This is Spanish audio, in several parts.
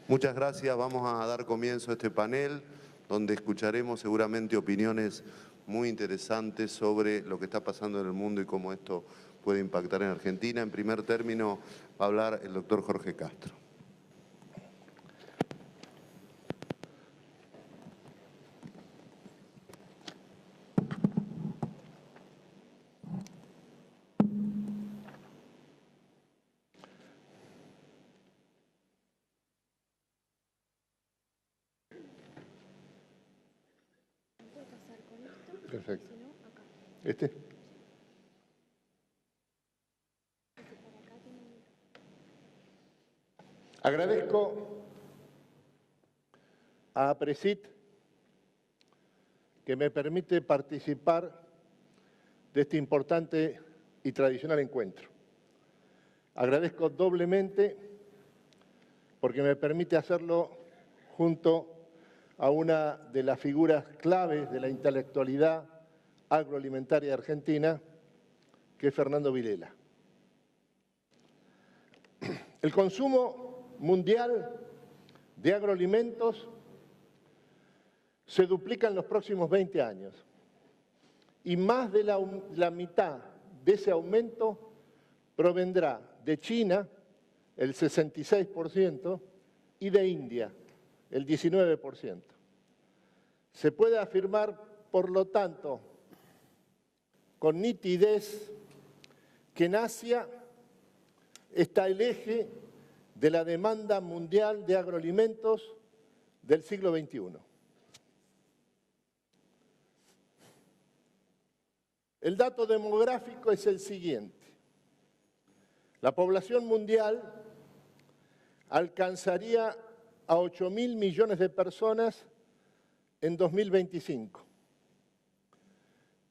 Muchas gracias. Vamos a dar comienzo a este panel, donde escucharemos seguramente opiniones muy interesantes sobre lo que está pasando en el mundo y cómo esto puede impactar en Argentina. En primer término va a hablar el doctor Jorge Castro. Perfecto. ¿Este? Agradezco a APRESID que me permite participar de este importante y tradicional encuentro. Agradezco doblemente porque me permite hacerlo junto a una de las figuras claves de la intelectualidad agroalimentaria argentina, que es Fernando Vilela. El consumo mundial de agroalimentos se duplica en los próximos 20 años y más de la mitad de ese aumento provendrá de China, el 66%, y de India, el 19%. Se puede afirmar, por lo tanto, con nitidez, que en Asia está el eje de la demanda mundial de agroalimentos del siglo XXI. El dato demográfico es el siguiente. La población mundial alcanzaría a 8.000 millones de personas en 2025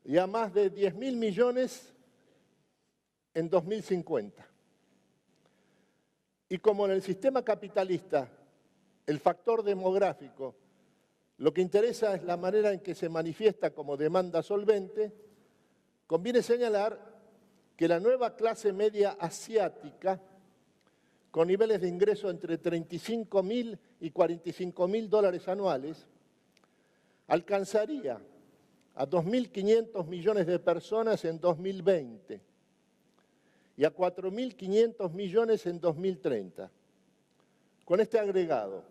y a más de 10.000 millones en 2050. Y como en el sistema capitalista el factor demográfico lo que interesa es la manera en que se manifiesta como demanda solvente, conviene señalar que la nueva clase media asiática, con niveles de ingreso entre 35.000 y 45.000 dólares anuales, alcanzaría a 2.500 millones de personas en 2020 y a 4.500 millones en 2030. Con este agregado,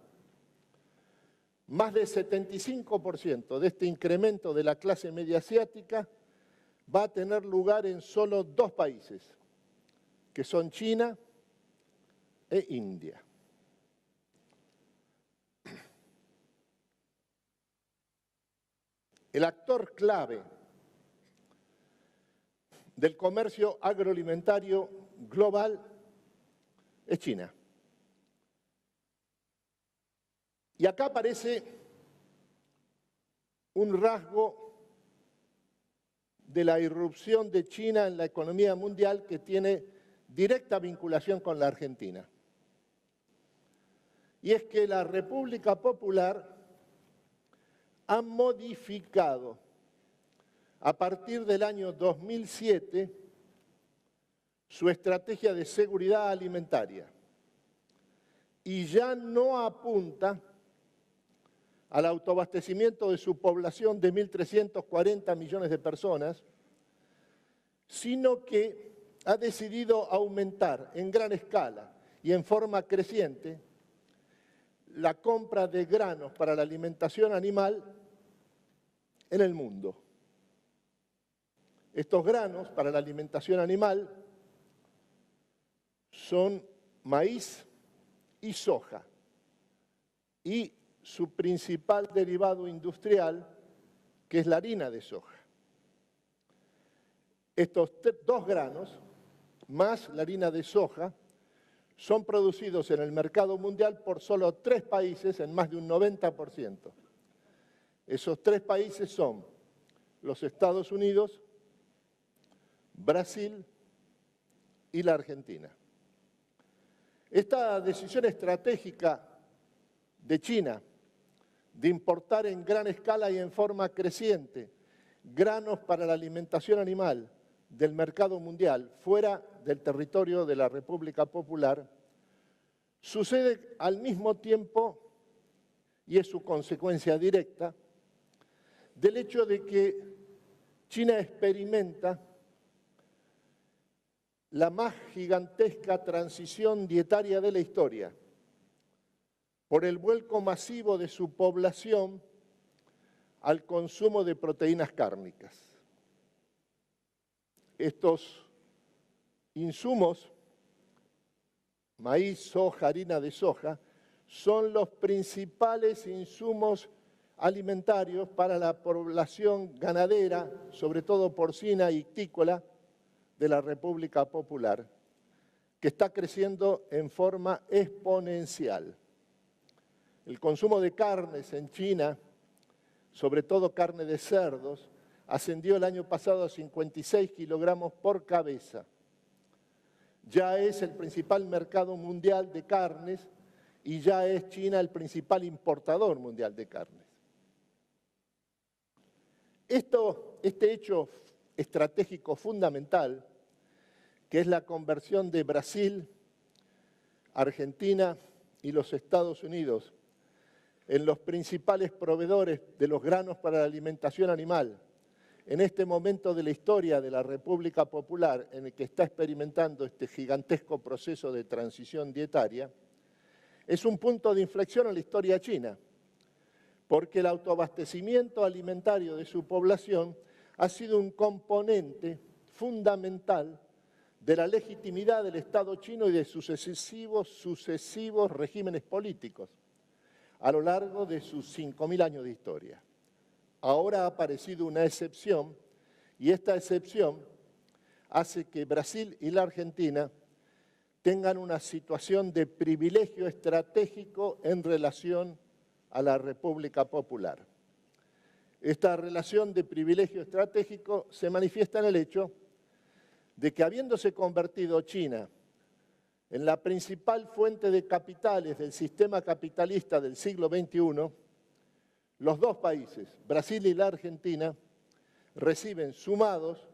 más del 75% de este incremento de la clase media asiática va a tener lugar en solo 2 países, que son China e India. El actor clave del comercio agroalimentario global es China. Y acá aparece un rasgo de la irrupción de China en la economía mundial que tiene directa vinculación con la Argentina. Y es que la República Popular ha modificado a partir del año 2007 su estrategia de seguridad alimentaria y ya no apunta al autoabastecimiento de su población de 1.340 millones de personas, sino que ha decidido aumentar en gran escala y en forma creciente la compra de granos para la alimentación animal en el mundo. Estos granos para la alimentación animal son maíz y soja, y su principal derivado industrial, que es la harina de soja. Estos 2 granos, más la harina de soja, son producidos en el mercado mundial por solo 3 países en más de un 90%. Esos 3 países son los Estados Unidos, Brasil y la Argentina. Esta decisión estratégica de China de importar en gran escala y en forma creciente granos para la alimentación animal del mercado mundial fuera del territorio de la República Popular sucede al mismo tiempo, y es su consecuencia directa, del hecho de que China experimenta la más gigantesca transición dietaria de la historia por el vuelco masivo de su población al consumo de proteínas cárnicas. Estos insumos, maíz, soja, harina de soja, son los principales insumos alimentarios para la población ganadera, sobre todo porcina y ictícola, de la República Popular, que está creciendo en forma exponencial. El consumo de carnes en China, sobre todo carne de cerdos, ascendió el año pasado a 56 kilogramos por cabeza. Ya es el principal mercado mundial de carnes y ya es China el principal importador mundial de carnes. Este hecho estratégico fundamental, que es la conversión de Brasil, Argentina y los Estados Unidos en los principales proveedores de los granos para la alimentación animal, en este momento de la historia de la República Popular en el que está experimentando este gigantesco proceso de transición dietaria, es un punto de inflexión en la historia china, porque el autoabastecimiento alimentario de su población ha sido un componente fundamental de la legitimidad del Estado chino y de sus sucesivos regímenes políticos a lo largo de sus 5.000 años de historia. Ahora ha aparecido una excepción y esta excepción hace que Brasil y la Argentina tengan una situación de privilegio estratégico en relación a la República Popular. Esta relación de privilegio estratégico se manifiesta en el hecho de que, habiéndose convertido China en la principal fuente de capitales del sistema capitalista del siglo XXI, los dos países, Brasil y la Argentina, reciben sumados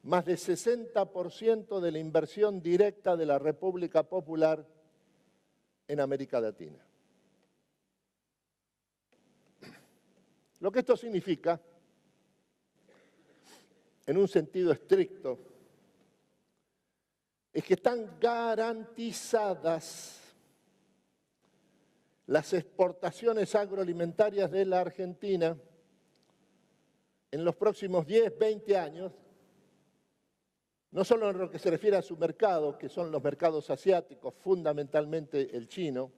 más de 60% de la inversión directa de la República Popular en América Latina. Lo que esto significa, en un sentido estricto, es que están garantizadas las exportaciones agroalimentarias de la Argentina en los próximos 10, 20 años, no solo en lo que se refiere a su mercado, que son los mercados asiáticos, fundamentalmente el chino,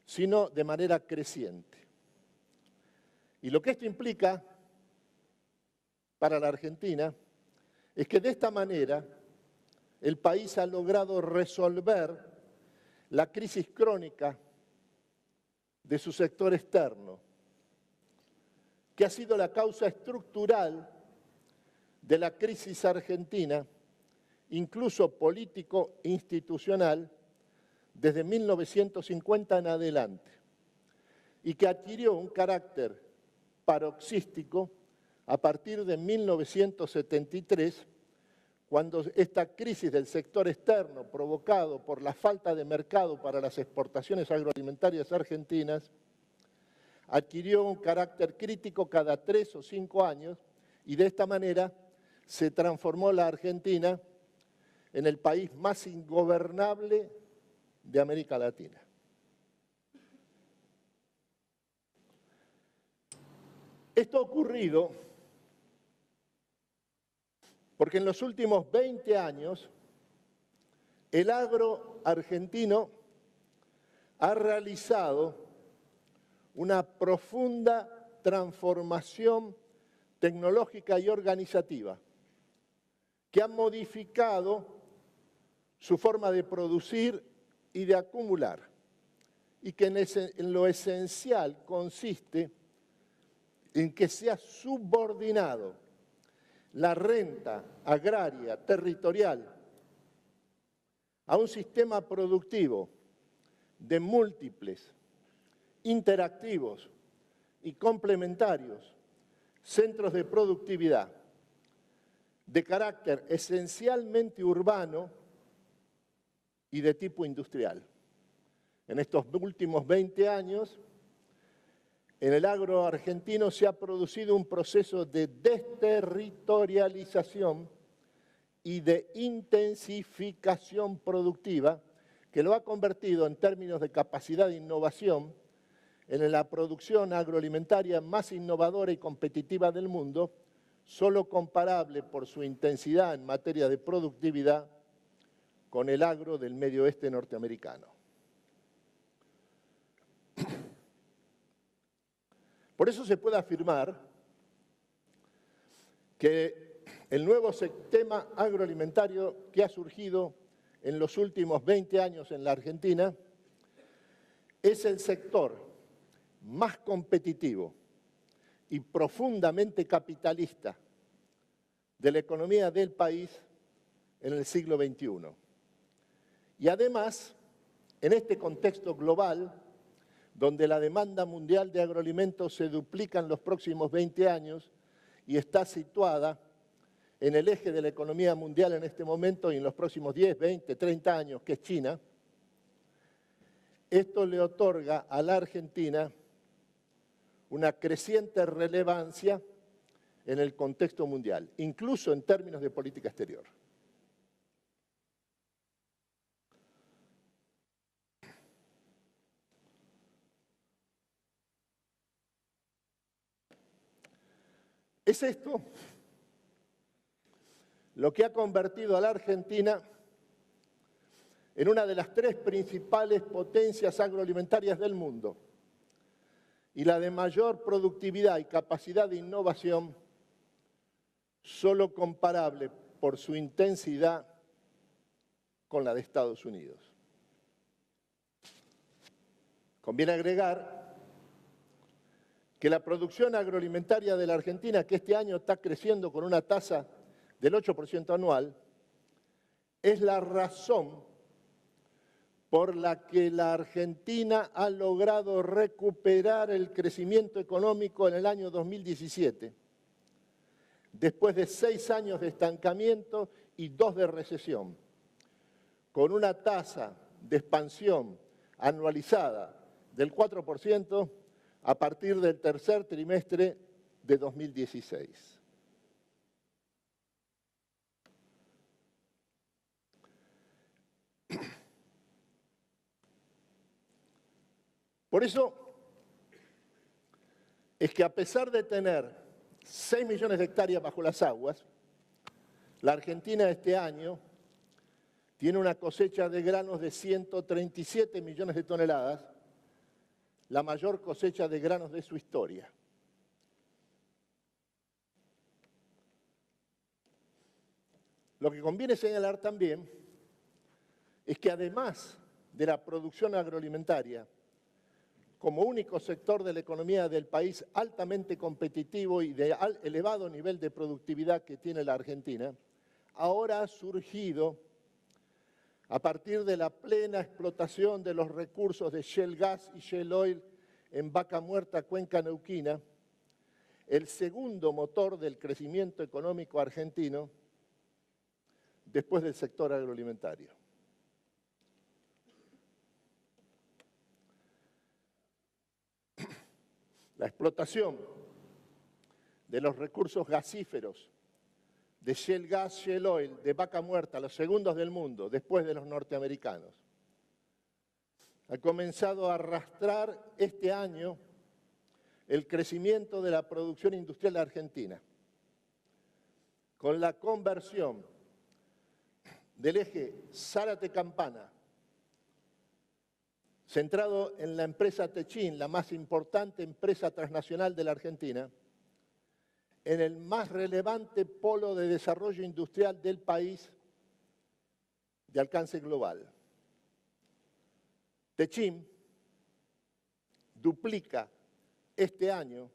sino de manera creciente. Y lo que esto implica para la Argentina es que de esta manera el país ha logrado resolver la crisis crónica de su sector externo, que ha sido la causa estructural de la crisis argentina, incluso político-institucional, desde 1950 en adelante, y que adquirió un carácter paroxístico a partir de 1973, cuando esta crisis del sector externo, provocado por la falta de mercado para las exportaciones agroalimentarias argentinas, adquirió un carácter crítico cada 3 o 5 años y de esta manera se transformó la Argentina en el país más ingobernable de América Latina. Esto ha ocurrido porque en los últimos 20 años el agro argentino ha realizado una profunda transformación tecnológica y organizativa que ha modificado su forma de producir y de acumular y que en lo esencial consiste en que se ha subordinado la renta agraria territorial a un sistema productivo de múltiples, interactivos y complementarios centros de productividad de carácter esencialmente urbano y de tipo industrial. En estos últimos 20 años, en el agro argentino se ha producido un proceso de desterritorialización y de intensificación productiva que lo ha convertido en términos de capacidad de innovación en la producción agroalimentaria más innovadora y competitiva del mundo, solo comparable por su intensidad en materia de productividad con el agro del medio oeste norteamericano. Por eso se puede afirmar que el nuevo sistema agroalimentario que ha surgido en los últimos 20 años en la Argentina es el sector más competitivo y profundamente capitalista de la economía del país en el siglo XXI. Y además, en este contexto global, donde la demanda mundial de agroalimentos se duplica en los próximos 20 años y está situada en el eje de la economía mundial en este momento y en los próximos 10, 20, 30 años, que es China, esto le otorga a la Argentina una creciente relevancia en el contexto mundial, incluso en términos de política exterior. Es esto lo que ha convertido a la Argentina en una de las 3 principales potencias agroalimentarias del mundo y la de mayor productividad y capacidad de innovación, solo comparable por su intensidad con la de Estados Unidos. Conviene agregar que la producción agroalimentaria de la Argentina, que este año está creciendo con una tasa del 8% anual, es la razón por la que la Argentina ha logrado recuperar el crecimiento económico en el año 2017, después de 6 años de estancamiento y 2 de recesión, con una tasa de expansión anualizada del 4% a partir del tercer trimestre de 2016. Por eso es que a pesar de tener 6 millones de hectáreas bajo las aguas, la Argentina este año tiene una cosecha de granos de 137 millones de toneladas, la mayor cosecha de granos de su historia. Lo que conviene señalar también es que además de la producción agroalimentaria, como único sector de la economía del país altamente competitivo y de elevado nivel de productividad que tiene la Argentina, ahora ha surgido, a partir de la plena explotación de los recursos de shale gas y shale oil en Vaca Muerta, Cuenca Neuquina, el segundo motor del crecimiento económico argentino después del sector agroalimentario. La explotación de los recursos gasíferos de shale gas, shale oil, de Vaca Muerta, los segundos del mundo, después de los norteamericanos, ha comenzado a arrastrar este año el crecimiento de la producción industrial argentina, con la conversión del eje Zárate-Campana, centrado en la empresa Techin, la más importante empresa transnacional de la Argentina, en el más relevante polo de desarrollo industrial del país de alcance global. Techin duplica este año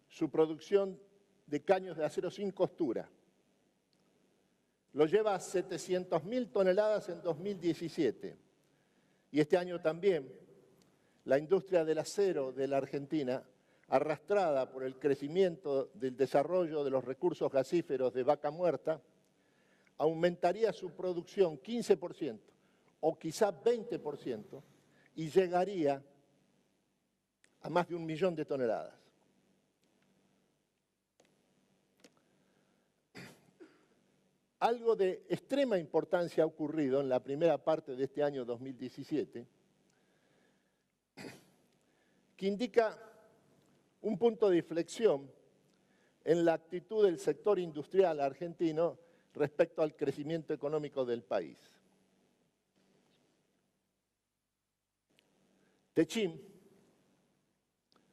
su producción de caños de acero sin costura. Lo lleva a 700.000 toneladas en 2017. Y este año también la industria del acero de la Argentina, arrastrada por el crecimiento del desarrollo de los recursos gasíferos de Vaca Muerta, aumentaría su producción 15% o quizá 20% y llegaría a más de 1 millón de toneladas. Algo de extrema importancia ha ocurrido en la primera parte de este año 2017, que indica un punto de inflexión en la actitud del sector industrial argentino respecto al crecimiento económico del país. Techim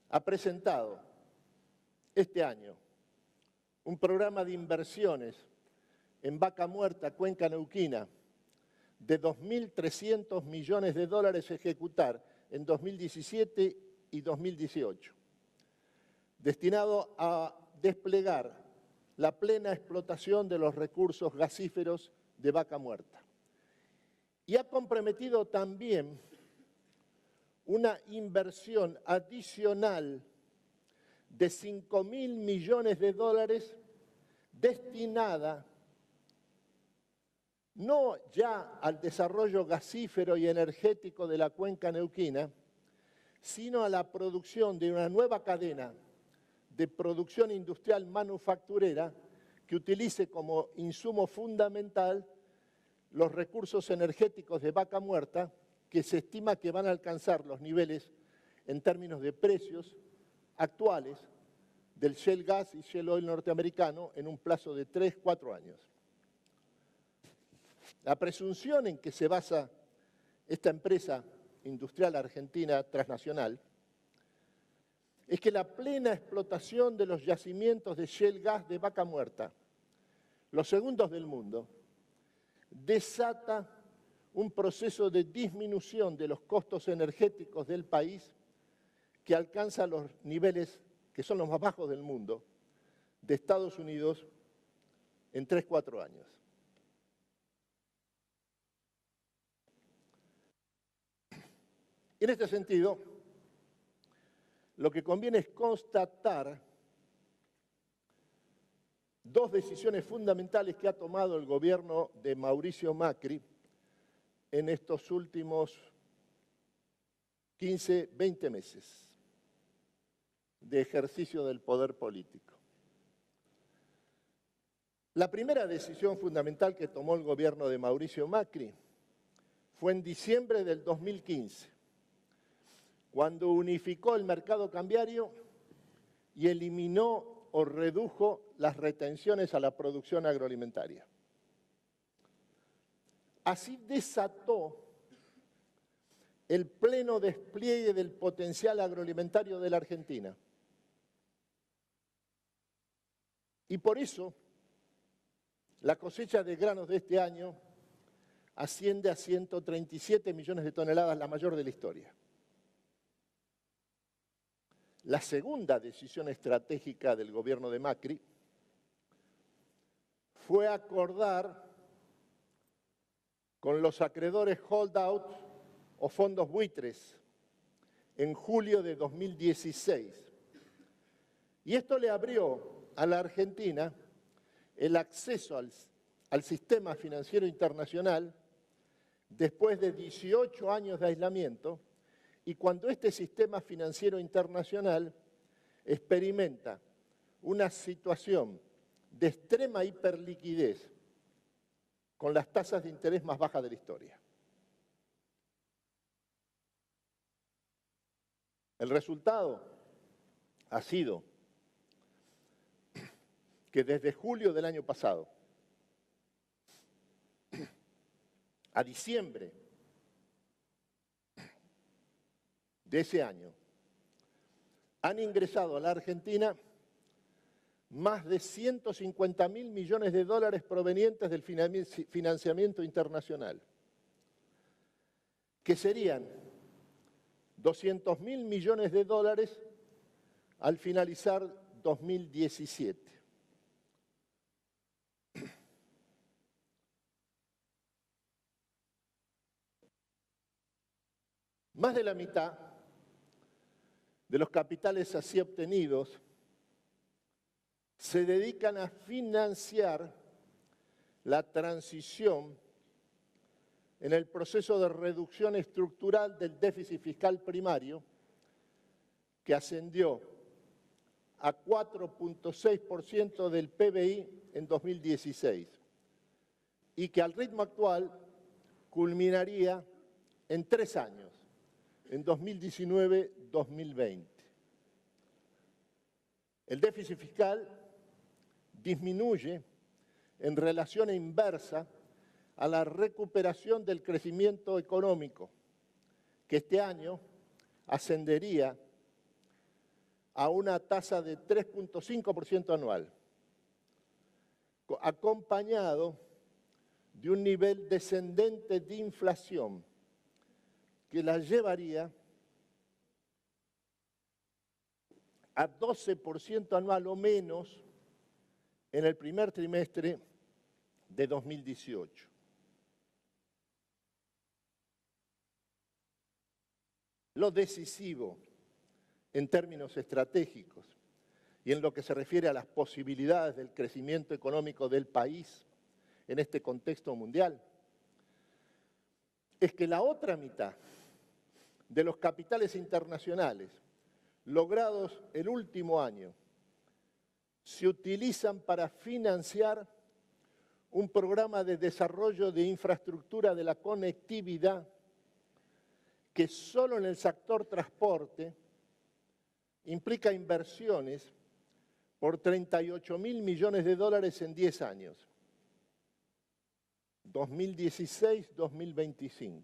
ha presentado este año un programa de inversiones en Vaca Muerta, Cuenca Neuquina, de 2.300 millones de dólares a ejecutar en 2017 y 2018, destinado a desplegar la plena explotación de los recursos gasíferos de Vaca Muerta. Y ha comprometido también una inversión adicional de 5.000 millones de dólares destinada no ya al desarrollo gasífero y energético de la cuenca neuquina, sino a la producción de una nueva cadena de producción industrial manufacturera que utilice como insumo fundamental los recursos energéticos de Vaca Muerta, que se estima que van a alcanzar los niveles en términos de precios actuales del shale gas y shale oil norteamericano en un plazo de 3-4 años. La presunción en que se basa esta empresa industrial argentina transnacional es que la plena explotación de los yacimientos de shale gas de Vaca Muerta, los segundos del mundo, desata un proceso de disminución de los costos energéticos del país que alcanza los niveles que son los más bajos del mundo, de Estados Unidos, en 3-4 años. En este sentido, lo que conviene es constatar dos decisiones fundamentales que ha tomado el gobierno de Mauricio Macri en estos últimos 15, 20 meses de ejercicio del poder político. La primera decisión fundamental que tomó el gobierno de Mauricio Macri fue en diciembre del 2015, cuando unificó el mercado cambiario y eliminó o redujo las retenciones a la producción agroalimentaria. Así desató el pleno despliegue del potencial agroalimentario de la Argentina. Y por eso, la cosecha de granos de este año asciende a 137 millones de toneladas, la mayor de la historia. La segunda decisión estratégica del gobierno de Macri fue acordar con los acreedores holdout o fondos buitres en julio de 2016. Y esto le abrió a la Argentina el acceso al sistema financiero internacional después de 18 años de aislamiento, y cuando este sistema financiero internacional experimenta una situación de extrema hiperliquidez con las tasas de interés más bajas de la historia. El resultado ha sido que desde julio del año pasado a diciembre de ese año, han ingresado a la Argentina más de 150.000 millones de dólares provenientes del financiamiento internacional, que serían 200.000 millones de dólares al finalizar 2017. Más de la mitad de los capitales así obtenidos se dedican a financiar la transición en el proceso de reducción estructural del déficit fiscal primario, que ascendió a 4.6% del PBI en 2016 y que al ritmo actual culminaría en 3 años, en 2019-2020. El déficit fiscal disminuye en relación inversa a la recuperación del crecimiento económico, que este año ascendería a una tasa de 3.5% anual, acompañado de un nivel descendente de inflación que la llevaría a 12% anual o menos en el primer trimestre de 2018. Lo decisivo en términos estratégicos y en lo que se refiere a las posibilidades del crecimiento económico del país en este contexto mundial, es que la otra mitad de los capitales internacionales logrados el último año se utilizan para financiar un programa de desarrollo de infraestructura de la conectividad que solo en el sector transporte implica inversiones por 38.000 millones de dólares en 10 años, 2016-2025.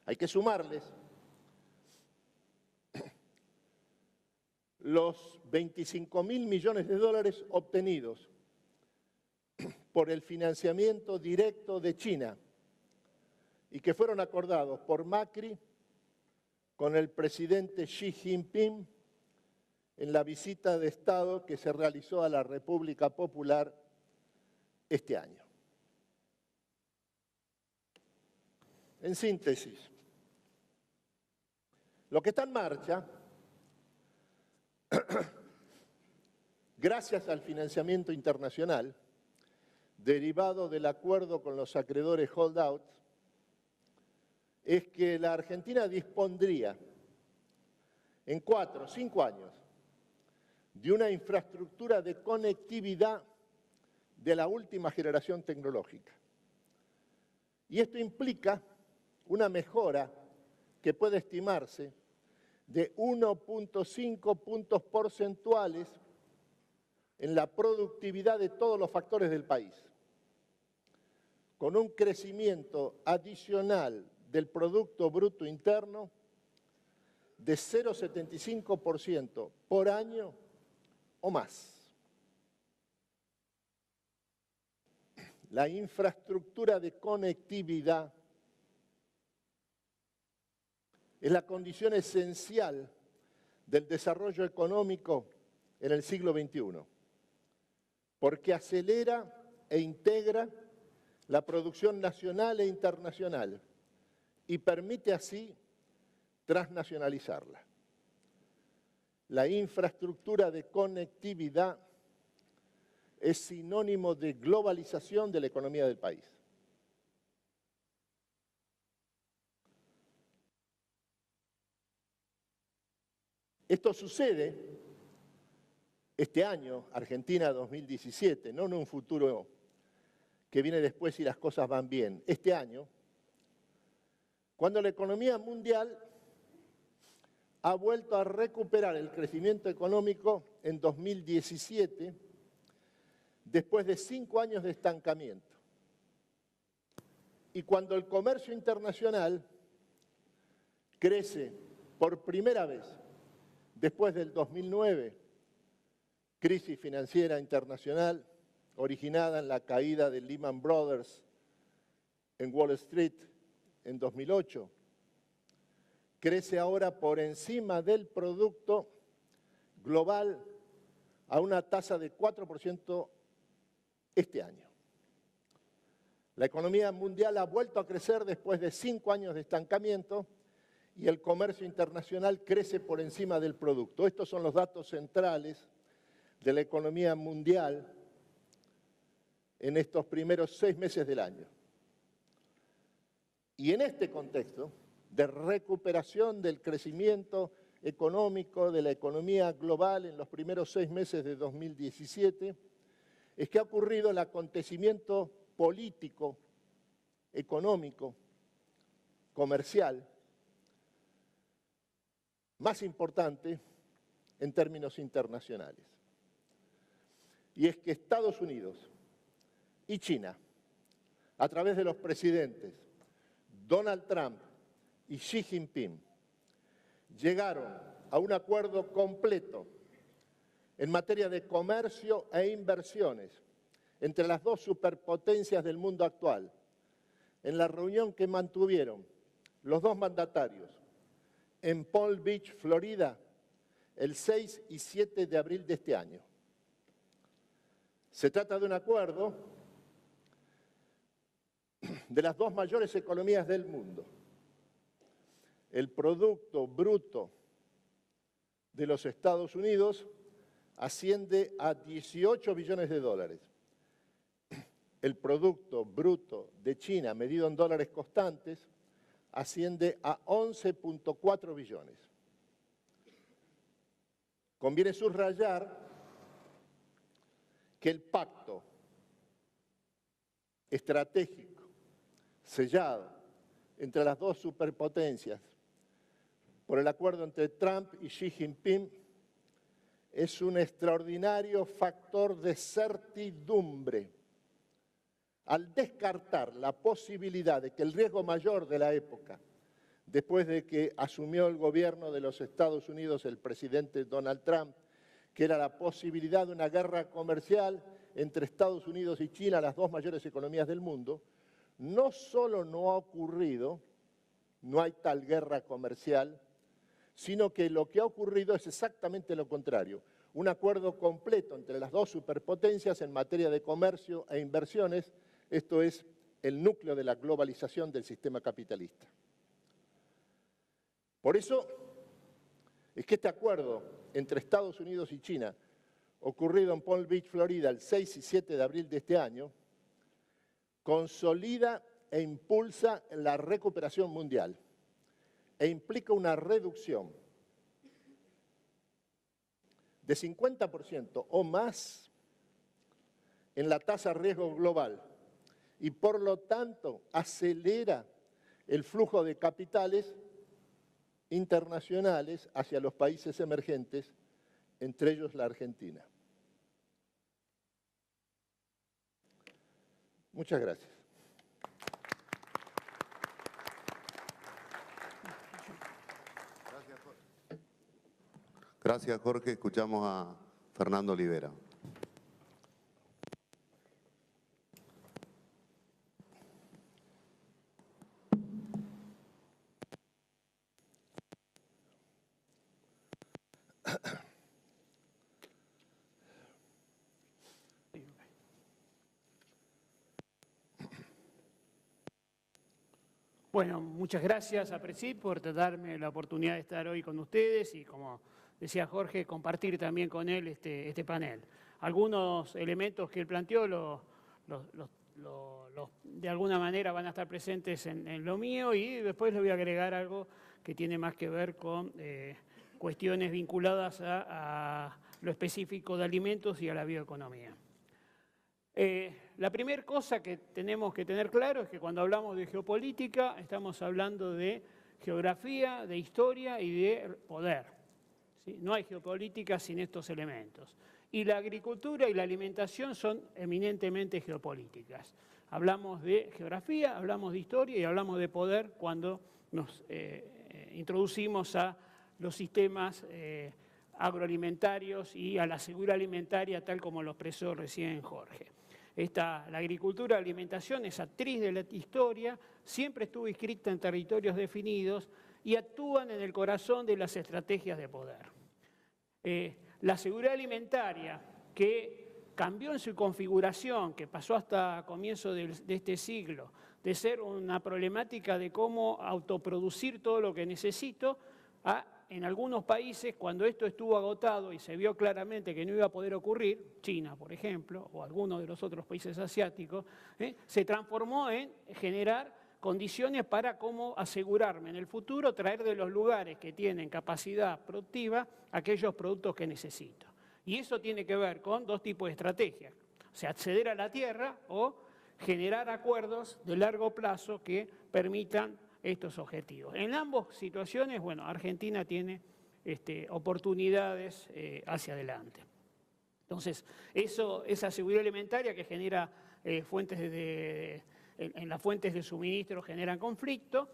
Hay que sumarles los 25.000 millones de dólares obtenidos por el financiamiento directo de China y que fueron acordados por Macri con el presidente Xi Jinping en la visita de Estado que se realizó a la República Popular este año. En síntesis, lo que está en marcha, gracias al financiamiento internacional, derivado del acuerdo con los acreedores holdout, es que la Argentina dispondría en 4 o 5 años de una infraestructura de conectividad de la última generación tecnológica. Y esto implica una mejora que puede estimarse de 1.5 puntos porcentuales en la productividad de todos los factores del país, con un crecimiento adicional del Producto Bruto Interno de 0,75% por año o más. La infraestructura de conectividad es la condición esencial del desarrollo económico en el siglo XXI, porque acelera e integra la producción nacional e internacional y permite así transnacionalizarla. La infraestructura de conectividad es sinónimo de globalización de la economía del país. Esto sucede este año, Argentina 2017, no en un futuro que viene después si las cosas van bien. Este año, cuando la economía mundial ha vuelto a recuperar el crecimiento económico en 2017, después de 5 años de estancamiento. Y cuando el comercio internacional crece por primera vez después del 2009, crisis financiera internacional originada en la caída de Lehman Brothers en Wall Street en 2008, crece ahora por encima del producto global a una tasa de 4% este año. La economía mundial ha vuelto a crecer después de 5 años de estancamiento y el comercio internacional crece por encima del producto. Estos son los datos centrales de la economía mundial en estos primeros 6 meses del año. Y en este contexto de recuperación del crecimiento económico de la economía global en los primeros 6 meses de 2017, es que ha ocurrido el acontecimiento político, económico, comercial, más importante en términos internacionales. Y es que Estados Unidos y China, a través de los presidentes Donald Trump y Xi Jinping, llegaron a un acuerdo completo en materia de comercio e inversiones entre las dos superpotencias del mundo actual, en la reunión que mantuvieron los dos mandatarios en Palm Beach, Florida, el 6 y 7 de abril de este año. Se trata de un acuerdo de las dos mayores economías del mundo. El Producto Bruto de los Estados Unidos asciende a 18 billones de dólares. El Producto Bruto de China, medido en dólares constantes, asciende a 11.4 billones. Conviene subrayar que el pacto estratégico sellado entre las dos superpotencias por el acuerdo entre Trump y Xi Jinping es un extraordinario factor de certidumbre al descartar la posibilidad de que el riesgo mayor de la época, después de que asumió el gobierno de los Estados Unidos el presidente Donald Trump, que era la posibilidad de una guerra comercial entre Estados Unidos y China, las dos mayores economías del mundo, no solo no ha ocurrido, no hay tal guerra comercial, sino que lo que ha ocurrido es exactamente lo contrario. Un acuerdo completo entre las dos superpotencias en materia de comercio e inversiones, esto es el núcleo de la globalización del sistema capitalista. Por eso es que este acuerdo entre Estados Unidos y China, ocurrido en Palm Beach, Florida, el 6 y 7 de abril de este año, consolida e impulsa la recuperación mundial e implica una reducción de 50% o más en la tasa de riesgo global y por lo tanto acelera el flujo de capitales internacionales hacia los países emergentes, entre ellos la Argentina. Muchas gracias. Gracias, Jorge. Escuchamos a Fernando Olivera. Bueno, muchas gracias a Presid por darme la oportunidad de estar hoy con ustedes y, como decía Jorge, compartir también con él este panel. Algunos elementos que él planteó de alguna manera van a estar presentes en lo mío y después le voy a agregar algo que tiene más que ver con cuestiones vinculadas a lo específico de alimentos y a la bioeconomía. La primera cosa que tenemos que tener claro es que cuando hablamos de geopolítica estamos hablando de geografía, de historia y de poder, ¿sí? No hay geopolítica sin estos elementos. Y la agricultura y la alimentación son eminentemente geopolíticas. Hablamos de geografía, hablamos de historia y hablamos de poder cuando nos introducimos a los sistemas agroalimentarios y a la seguridad alimentaria, tal como lo expresó recién Jorge. La agricultura, la alimentación es actriz de la historia, siempre estuvo inscrita en territorios definidos y actúan en el corazón de las estrategias de poder. La seguridad alimentaria, que cambió en su configuración, que pasó hasta comienzo de este siglo, de ser una problemática de cómo autoproducir todo lo que necesito, en algunos países, cuando esto estuvo agotado y se vio claramente que no iba a poder ocurrir, China, por ejemplo, o algunos de los otros países asiáticos, se transformó en generar condiciones para cómo asegurarme en el futuro traer de los lugares que tienen capacidad productiva aquellos productos que necesito. Y eso tiene que ver con dos tipos de estrategias, o sea, acceder a la tierra o generar acuerdos de largo plazo que permitan estos objetivos. En ambas situaciones, bueno, Argentina tiene oportunidades hacia adelante. Entonces, esa seguridad alimentaria que genera en las fuentes de suministro generan conflicto,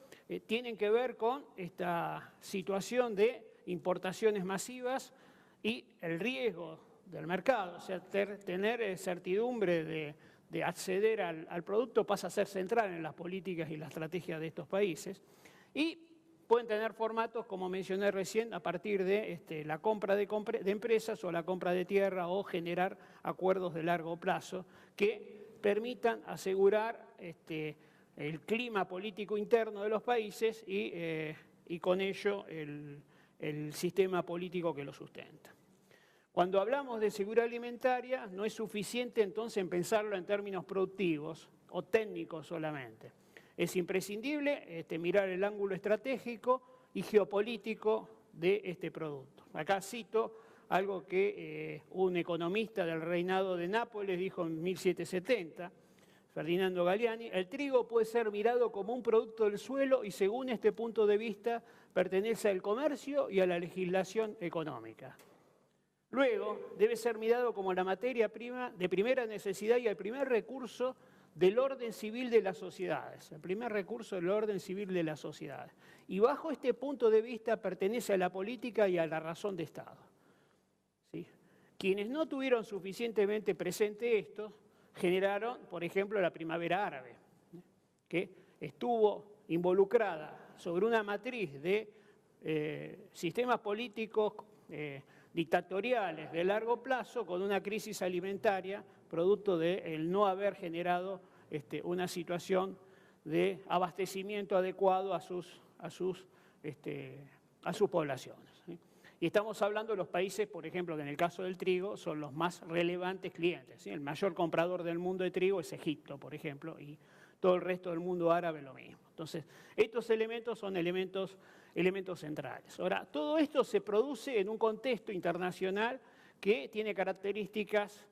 tienen que ver con esta situación de importaciones masivas y el riesgo del mercado, o sea, tener certidumbre de acceder al producto pasa a ser central en las políticas y la estrategia de estos países. Y pueden tener formatos, como mencioné recién, a partir de la compra de empresas o la compra de tierra o generar acuerdos de largo plazo que permitan asegurar el clima político interno de los países y con ello el sistema político que lo sustenta. Cuando hablamos de seguridad alimentaria, no es suficiente entonces en pensarlo en términos productivos o técnicos solamente. Es imprescindible mirar el ángulo estratégico y geopolítico de este producto. Acá cito algo que un economista del reinado de Nápoles dijo en 1770, Ferdinando Galiani: el trigo puede ser mirado como un producto del suelo y según este punto de vista pertenece al comercio y a la legislación económica. Luego, debe ser mirado como la materia prima de primera necesidad y el primer recurso del orden civil de las sociedades. El primer recurso del orden civil de las sociedades. Y bajo este punto de vista pertenece a la política y a la razón de Estado. ¿Sí? Quienes no tuvieron suficientemente presente esto, generaron, por ejemplo, la primavera árabe, que estuvo involucrada sobre una matriz de sistemas políticos dictatoriales de largo plazo con una crisis alimentaria producto del no haber generado una situación de abastecimiento adecuado a sus poblaciones. ¿Sí? Y estamos hablando de los países, por ejemplo, que en el caso del trigo son los más relevantes clientes. ¿Sí? El mayor comprador del mundo de trigo es Egipto, por ejemplo, y todo el resto del mundo árabe lo mismo. Entonces, estos elementos son elementos centrales. Ahora, todo esto se produce en un contexto internacional que tiene características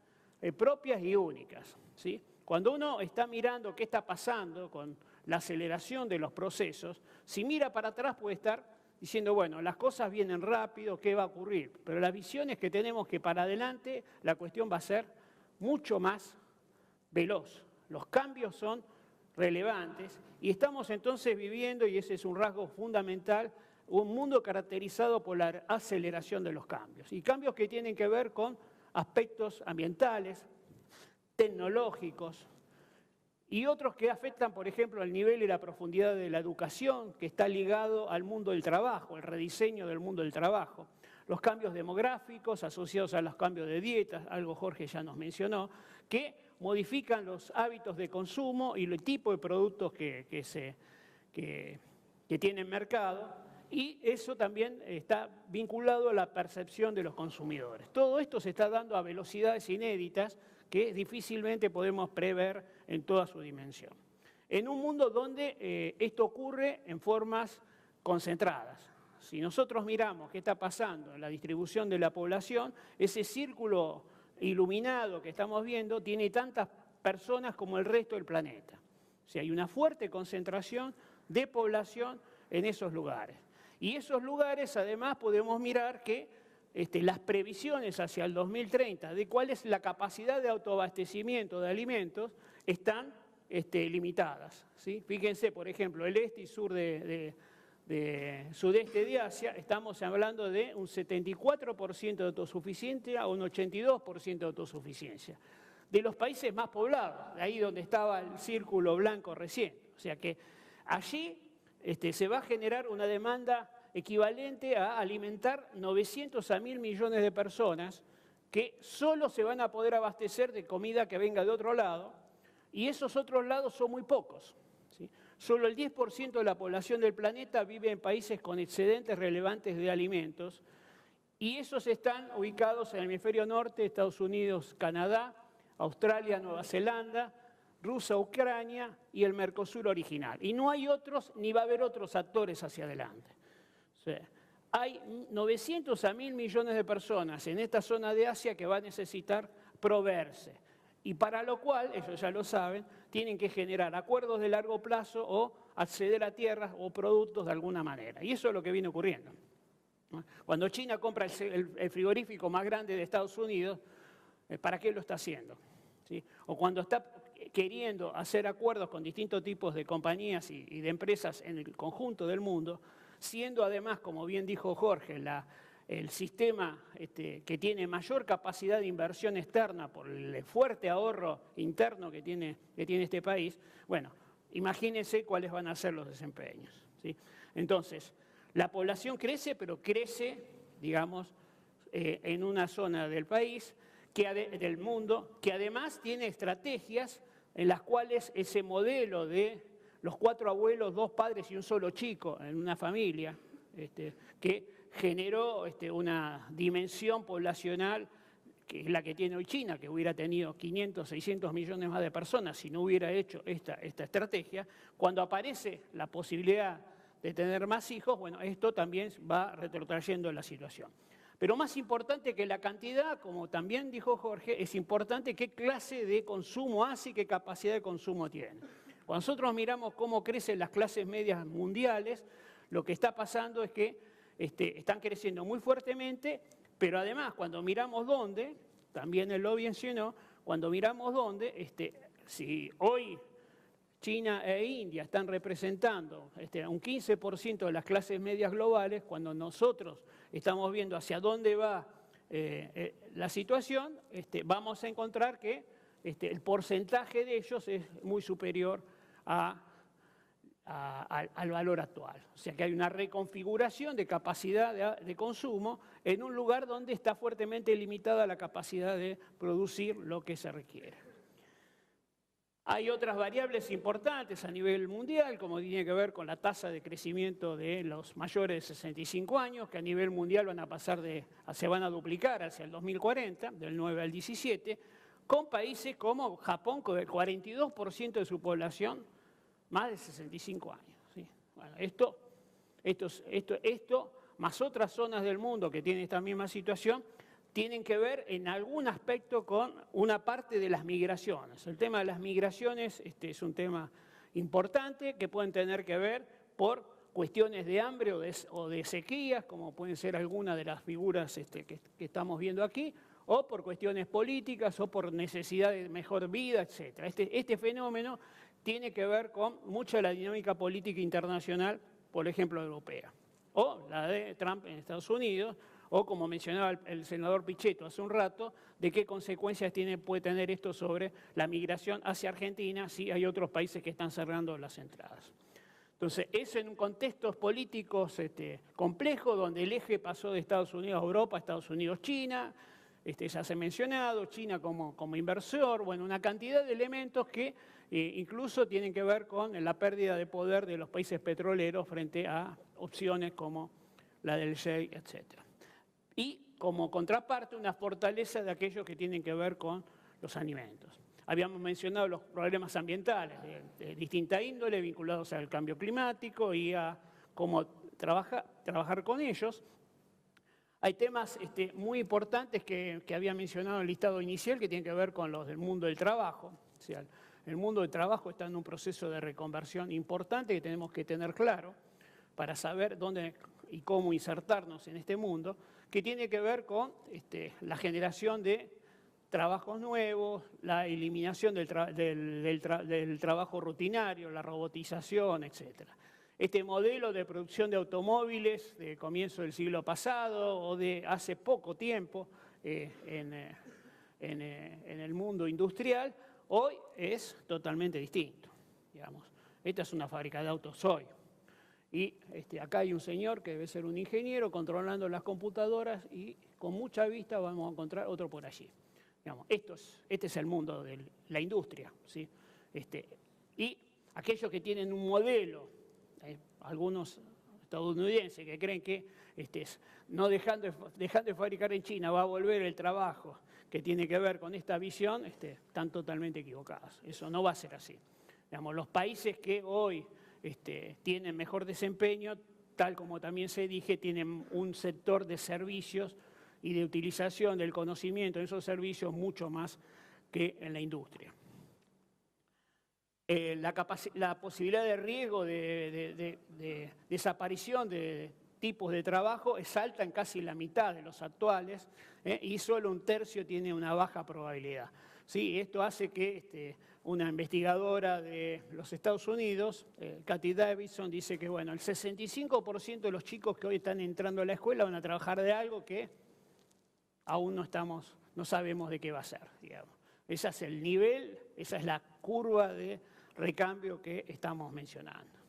propias y únicas. ¿Sí? Cuando uno está mirando qué está pasando con la aceleración de los procesos, si mira para atrás puede estar diciendo, bueno, las cosas vienen rápido, ¿qué va a ocurrir? Pero la visión es que tenemos que para adelante la cuestión va a ser mucho más veloz. Los cambios son relevantes y estamos entonces viviendo, y ese es un rasgo fundamental, un mundo caracterizado por la aceleración de los cambios. Y cambios que tienen que ver con aspectos ambientales, tecnológicos y otros que afectan, por ejemplo, el nivel y la profundidad de la educación, que está ligado al mundo del trabajo, el rediseño del mundo del trabajo. Los cambios demográficos asociados a los cambios de dietas, algo Jorge ya nos mencionó, que modifican los hábitos de consumo y el tipo de productos que tienen mercado, y eso también está vinculado a la percepción de los consumidores. Todo esto se está dando a velocidades inéditas que difícilmente podemos prever en toda su dimensión. En un mundo donde esto ocurre en formas concentradas. Si nosotros miramos qué está pasando en la distribución de la población, ese círculo iluminado que estamos viendo tiene tantas personas como el resto del planeta. O sea, hay una fuerte concentración de población en esos lugares. Y esos lugares, además, podemos mirar que las previsiones hacia el 2030 de cuál es la capacidad de autoabastecimiento de alimentos están limitadas. ¿Sí? Fíjense, por ejemplo, el este y sur de sudeste de Asia, estamos hablando de un 74% de autosuficiencia a un 82% de autosuficiencia. De los países más poblados, de ahí donde estaba el círculo blanco recién. O sea que allí se va a generar una demanda equivalente a alimentar 900 a 1.000 millones de personas que solo se van a poder abastecer de comida que venga de otro lado, y esos otros lados son muy pocos. ¿Sí? Solo el 10% de la población del planeta vive en países con excedentes relevantes de alimentos, y esos están ubicados en el hemisferio norte, Estados Unidos, Canadá, Australia, Nueva Zelanda, Rusia, Ucrania y el Mercosur original. Y no hay otros, ni va a haber otros actores hacia adelante. O sea, hay 900 a 1.000 millones de personas en esta zona de Asia que va a necesitar proveerse. Y para lo cual, ellos ya lo saben, tienen que generar acuerdos de largo plazo o acceder a tierras o productos de alguna manera. Y eso es lo que viene ocurriendo. Cuando China compra el frigorífico más grande de Estados Unidos, ¿para qué lo está haciendo? ¿Sí? O cuando está queriendo hacer acuerdos con distintos tipos de compañías y de empresas en el conjunto del mundo, siendo además, como bien dijo Jorge, el sistema que tiene mayor capacidad de inversión externa por el fuerte ahorro interno que tiene este país, bueno, imagínense cuáles van a ser los desempeños, ¿sí? Entonces, la población crece, pero crece, digamos, en una zona del país, del mundo, que además tiene estrategias en las cuales ese modelo de los 4 abuelos, 2 padres y un solo chico en una familia, que generó una dimensión poblacional que es la que tiene hoy China, que hubiera tenido 500, 600 millones más de personas si no hubiera hecho esta estrategia. Cuando aparece la posibilidad de tener más hijos, bueno, esto también va retrotrayendo la situación. Pero más importante que la cantidad, como también dijo Jorge, es importante qué clase de consumo hace y qué capacidad de consumo tiene. Cuando nosotros miramos cómo crecen las clases medias mundiales, lo que está pasando es que están creciendo muy fuertemente, pero además cuando miramos dónde, también él lo mencionó, cuando miramos dónde, si hoy China e India están representando un 15% de las clases medias globales, cuando nosotros estamos viendo hacia dónde va la situación, vamos a encontrar que el porcentaje de ellos es muy superior al valor actual. O sea que hay una reconfiguración de capacidad de consumo en un lugar donde está fuertemente limitada la capacidad de producir lo que se requiere. Hay otras variables importantes a nivel mundial, como tiene que ver con la tasa de crecimiento de los mayores de 65 años, que a nivel mundial se van a duplicar hacia el 2040, del 9 al 17, con países como Japón, con el 42% de su población más de 65 años. ¿Sí? Bueno, esto, más otras zonas del mundo que tienen esta misma situación, tienen que ver en algún aspecto con una parte de las migraciones. El tema de las migraciones es un tema importante que pueden tener que ver por cuestiones de hambre o de sequías, como pueden ser algunas de las figuras que estamos viendo aquí, o por cuestiones políticas o por necesidad de mejor vida, etc. Este fenómeno tiene que ver con mucha de la dinámica política internacional, por ejemplo, europea, o la de Trump en Estados Unidos, o como mencionaba el senador Pichetto hace un rato, de qué consecuencias puede tener esto sobre la migración hacia Argentina si hay otros países que están cerrando las entradas. Entonces, eso en un contexto político complejo, donde el eje pasó de Estados Unidos a Europa, Estados Unidos, China, ya se ha mencionado, China como inversor, bueno, una cantidad de elementos que incluso tienen que ver con la pérdida de poder de los países petroleros frente a opciones como la del shale, etc. Y como contraparte, una fortaleza de aquellos que tienen que ver con los alimentos. Habíamos mencionado los problemas ambientales de distinta índole vinculados al cambio climático y a cómo trabajar con ellos. Hay temas muy importantes que había mencionado en el listado inicial que tienen que ver con los del mundo del trabajo. O sea, el mundo del trabajo está en un proceso de reconversión importante que tenemos que tener claro para saber dónde y cómo insertarnos en este mundo, que tiene que ver con la generación de trabajos nuevos, la eliminación del trabajo rutinario, la robotización, etc. Este modelo de producción de automóviles de comienzo del siglo pasado o de hace poco tiempo en el mundo industrial, hoy es totalmente distinto. Digamos. Esta es una fábrica de autos hoy. Y acá hay un señor que debe ser un ingeniero controlando las computadoras y con mucha vista vamos a encontrar otro por allí. Digamos, este es el mundo de la industria, ¿sí? Y aquellos que tienen un modelo, algunos estadounidenses que creen que no dejando de fabricar en China va a volver el trabajo que tiene que ver con esta visión están totalmente equivocadas. Eso no va a ser así. Digamos, los países que hoy tienen mejor desempeño, tal como también se dije, tienen un sector de servicios y de utilización del conocimiento de esos servicios mucho más que en la industria. La posibilidad de riesgo de desaparición de tipos de trabajo es alta en casi la mitad de los actuales, y solo un tercio tiene una baja probabilidad. Sí, esto hace que una investigadora de los Estados Unidos, Cathy Davidson, dice que bueno, el 65% de los chicos que hoy están entrando a la escuela van a trabajar de algo que aún no sabemos de qué va a ser, digamos. Ese es el nivel, esa es la curva de recambio que estamos mencionando.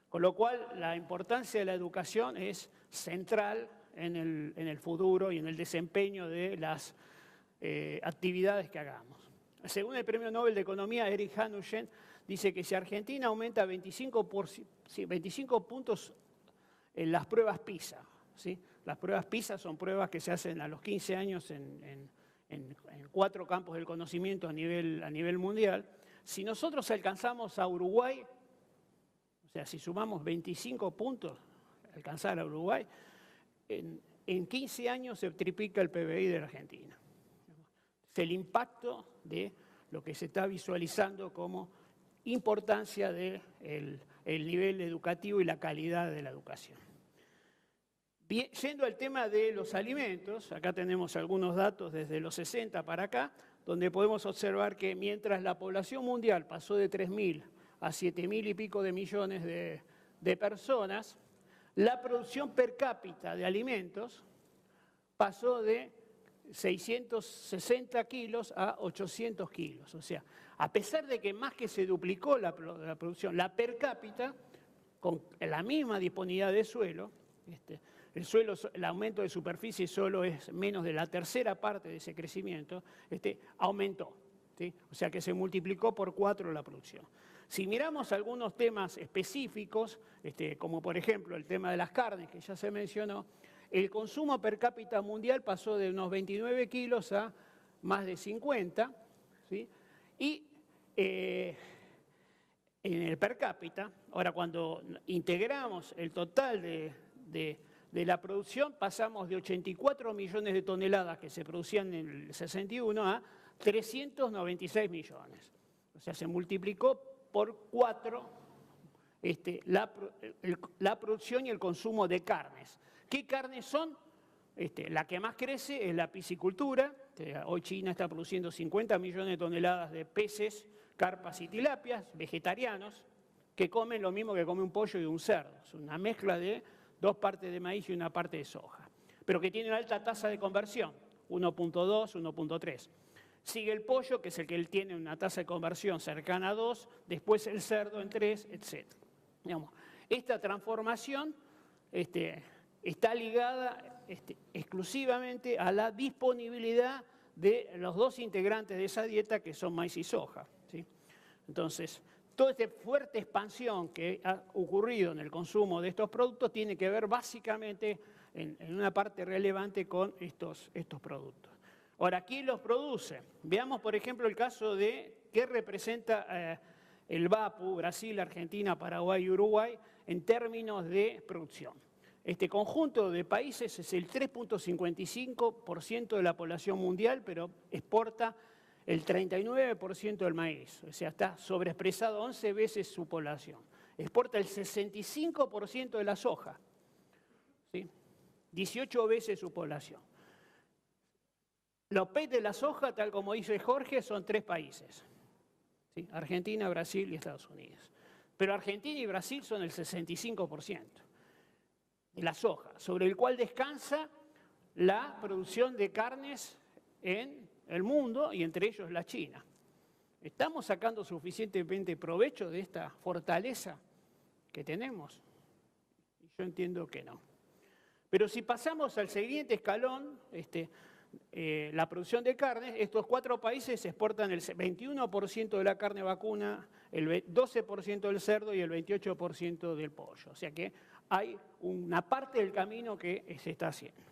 Con lo cual, la importancia de la educación es central en el futuro y en el desempeño de las actividades que hagamos. Según el Premio Nobel de Economía, Eric Hanussen dice que si Argentina aumenta 25 puntos en las pruebas PISA, ¿sí? Las pruebas PISA son pruebas que se hacen a los 15 años en 4 campos del conocimiento a nivel mundial. Si nosotros alcanzamos a Uruguay, o sea, si sumamos 25 puntos, alcanzar a Uruguay, en 15 años se triplica el PBI de la Argentina. Es el impacto de lo que se está visualizando como importancia del nivel educativo y la calidad de la educación. Bien, yendo al tema de los alimentos, acá tenemos algunos datos desde los 60 para acá, donde podemos observar que mientras la población mundial pasó de 3.000 a 7.000 y pico de millones de personas, la producción per cápita de alimentos pasó de 660 kilos a 800 kilos. O sea, a pesar de que más que se duplicó la producción, la per cápita, con la misma disponibilidad de suelo, el aumento de superficie solo es menos de la tercera parte de ese crecimiento, aumentó, ¿sí? O sea que se multiplicó por 4 la producción. Si miramos algunos temas específicos, como por ejemplo el tema de las carnes, que ya se mencionó, el consumo per cápita mundial pasó de unos 29 kilos a más de 50, ¿sí? Y en el per cápita, ahora cuando integramos el total de la producción, pasamos de 84 millones de toneladas que se producían en el 61 a 396 millones. O sea, se multiplicó por 4 la producción y el consumo de carnes. ¿Qué carnes son? La que más crece es la piscicultura. Hoy China está produciendo 50 millones de toneladas de peces, carpas y tilapias vegetarianos que comen lo mismo que come un pollo y un cerdo. Es una mezcla de 2 partes de maíz y 1 parte de soja, pero que tiene una alta tasa de conversión, 1.2, 1.3. Sigue el pollo, que es el que tiene una tasa de conversión cercana a 2, después el cerdo en 3, etc. Digamos, esta transformación está ligada exclusivamente a la disponibilidad de los 2 integrantes de esa dieta, que son maíz y soja, ¿sí? Entonces, toda esta fuerte expansión que ha ocurrido en el consumo de estos productos tiene que ver básicamente en una parte relevante con estos productos. Ahora, ¿quién los produce? Veamos, por ejemplo, el caso de qué representa el VAPU, Brasil, Argentina, Paraguay y Uruguay, en términos de producción. Este conjunto de países es el 3.55% de la población mundial, pero exporta el 39% del maíz, o sea, está sobreexpresado 11 veces su población. Exporta el 65% de la soja, ¿sí? 18 veces su población. Los PET de la soja, tal como dice Jorge, son 3 países, ¿sí? Argentina, Brasil y Estados Unidos. Pero Argentina y Brasil son el 65% de la soja, sobre el cual descansa la producción de carnes en el mundo y entre ellos la China. ¿Estamos sacando suficientemente provecho de esta fortaleza que tenemos? Yo entiendo que no. Pero si pasamos al siguiente escalón, la producción de carne, estos 4 países exportan el 21% de la carne vacuna, el 12% del cerdo y el 28% del pollo. O sea que hay una parte del camino que se está haciendo.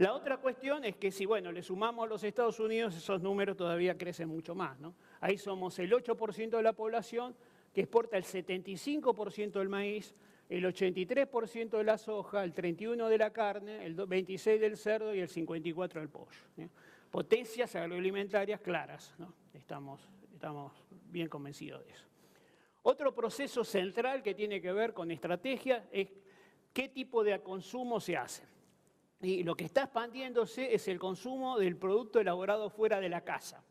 La otra cuestión es que si, bueno, le sumamos a los Estados Unidos, esos números todavía crecen mucho más, ¿no? Ahí somos el 8% de la población que exporta el 75% del maíz, el 83% de la soja, el 31% de la carne, el 26% del cerdo y el 54% del pollo, ¿sí? Potencias agroalimentarias claras, ¿no? Estamos bien convencidos de eso. Otro proceso central que tiene que ver con estrategia es qué tipo de consumo se hace. Y lo que está expandiéndose es el consumo del producto elaborado fuera de la casa.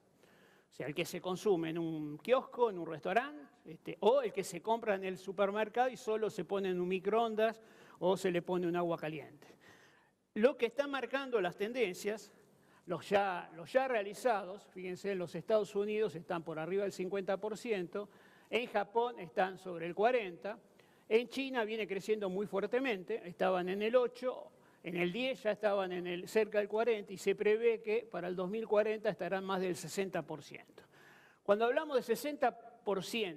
O sea, el que se consume en un kiosco, en un restaurante, o el que se compra en el supermercado y solo se pone en un microondas o se le pone un agua caliente. Lo que está marcando las tendencias, los ya realizados, fíjense, en los Estados Unidos están por arriba del 50%, en Japón están sobre el 40%, en China viene creciendo muy fuertemente, estaban en el 8%, en el 10 ya estaban cerca del 40% y se prevé que para el 2040 estarán más del 60%. Cuando hablamos de 60%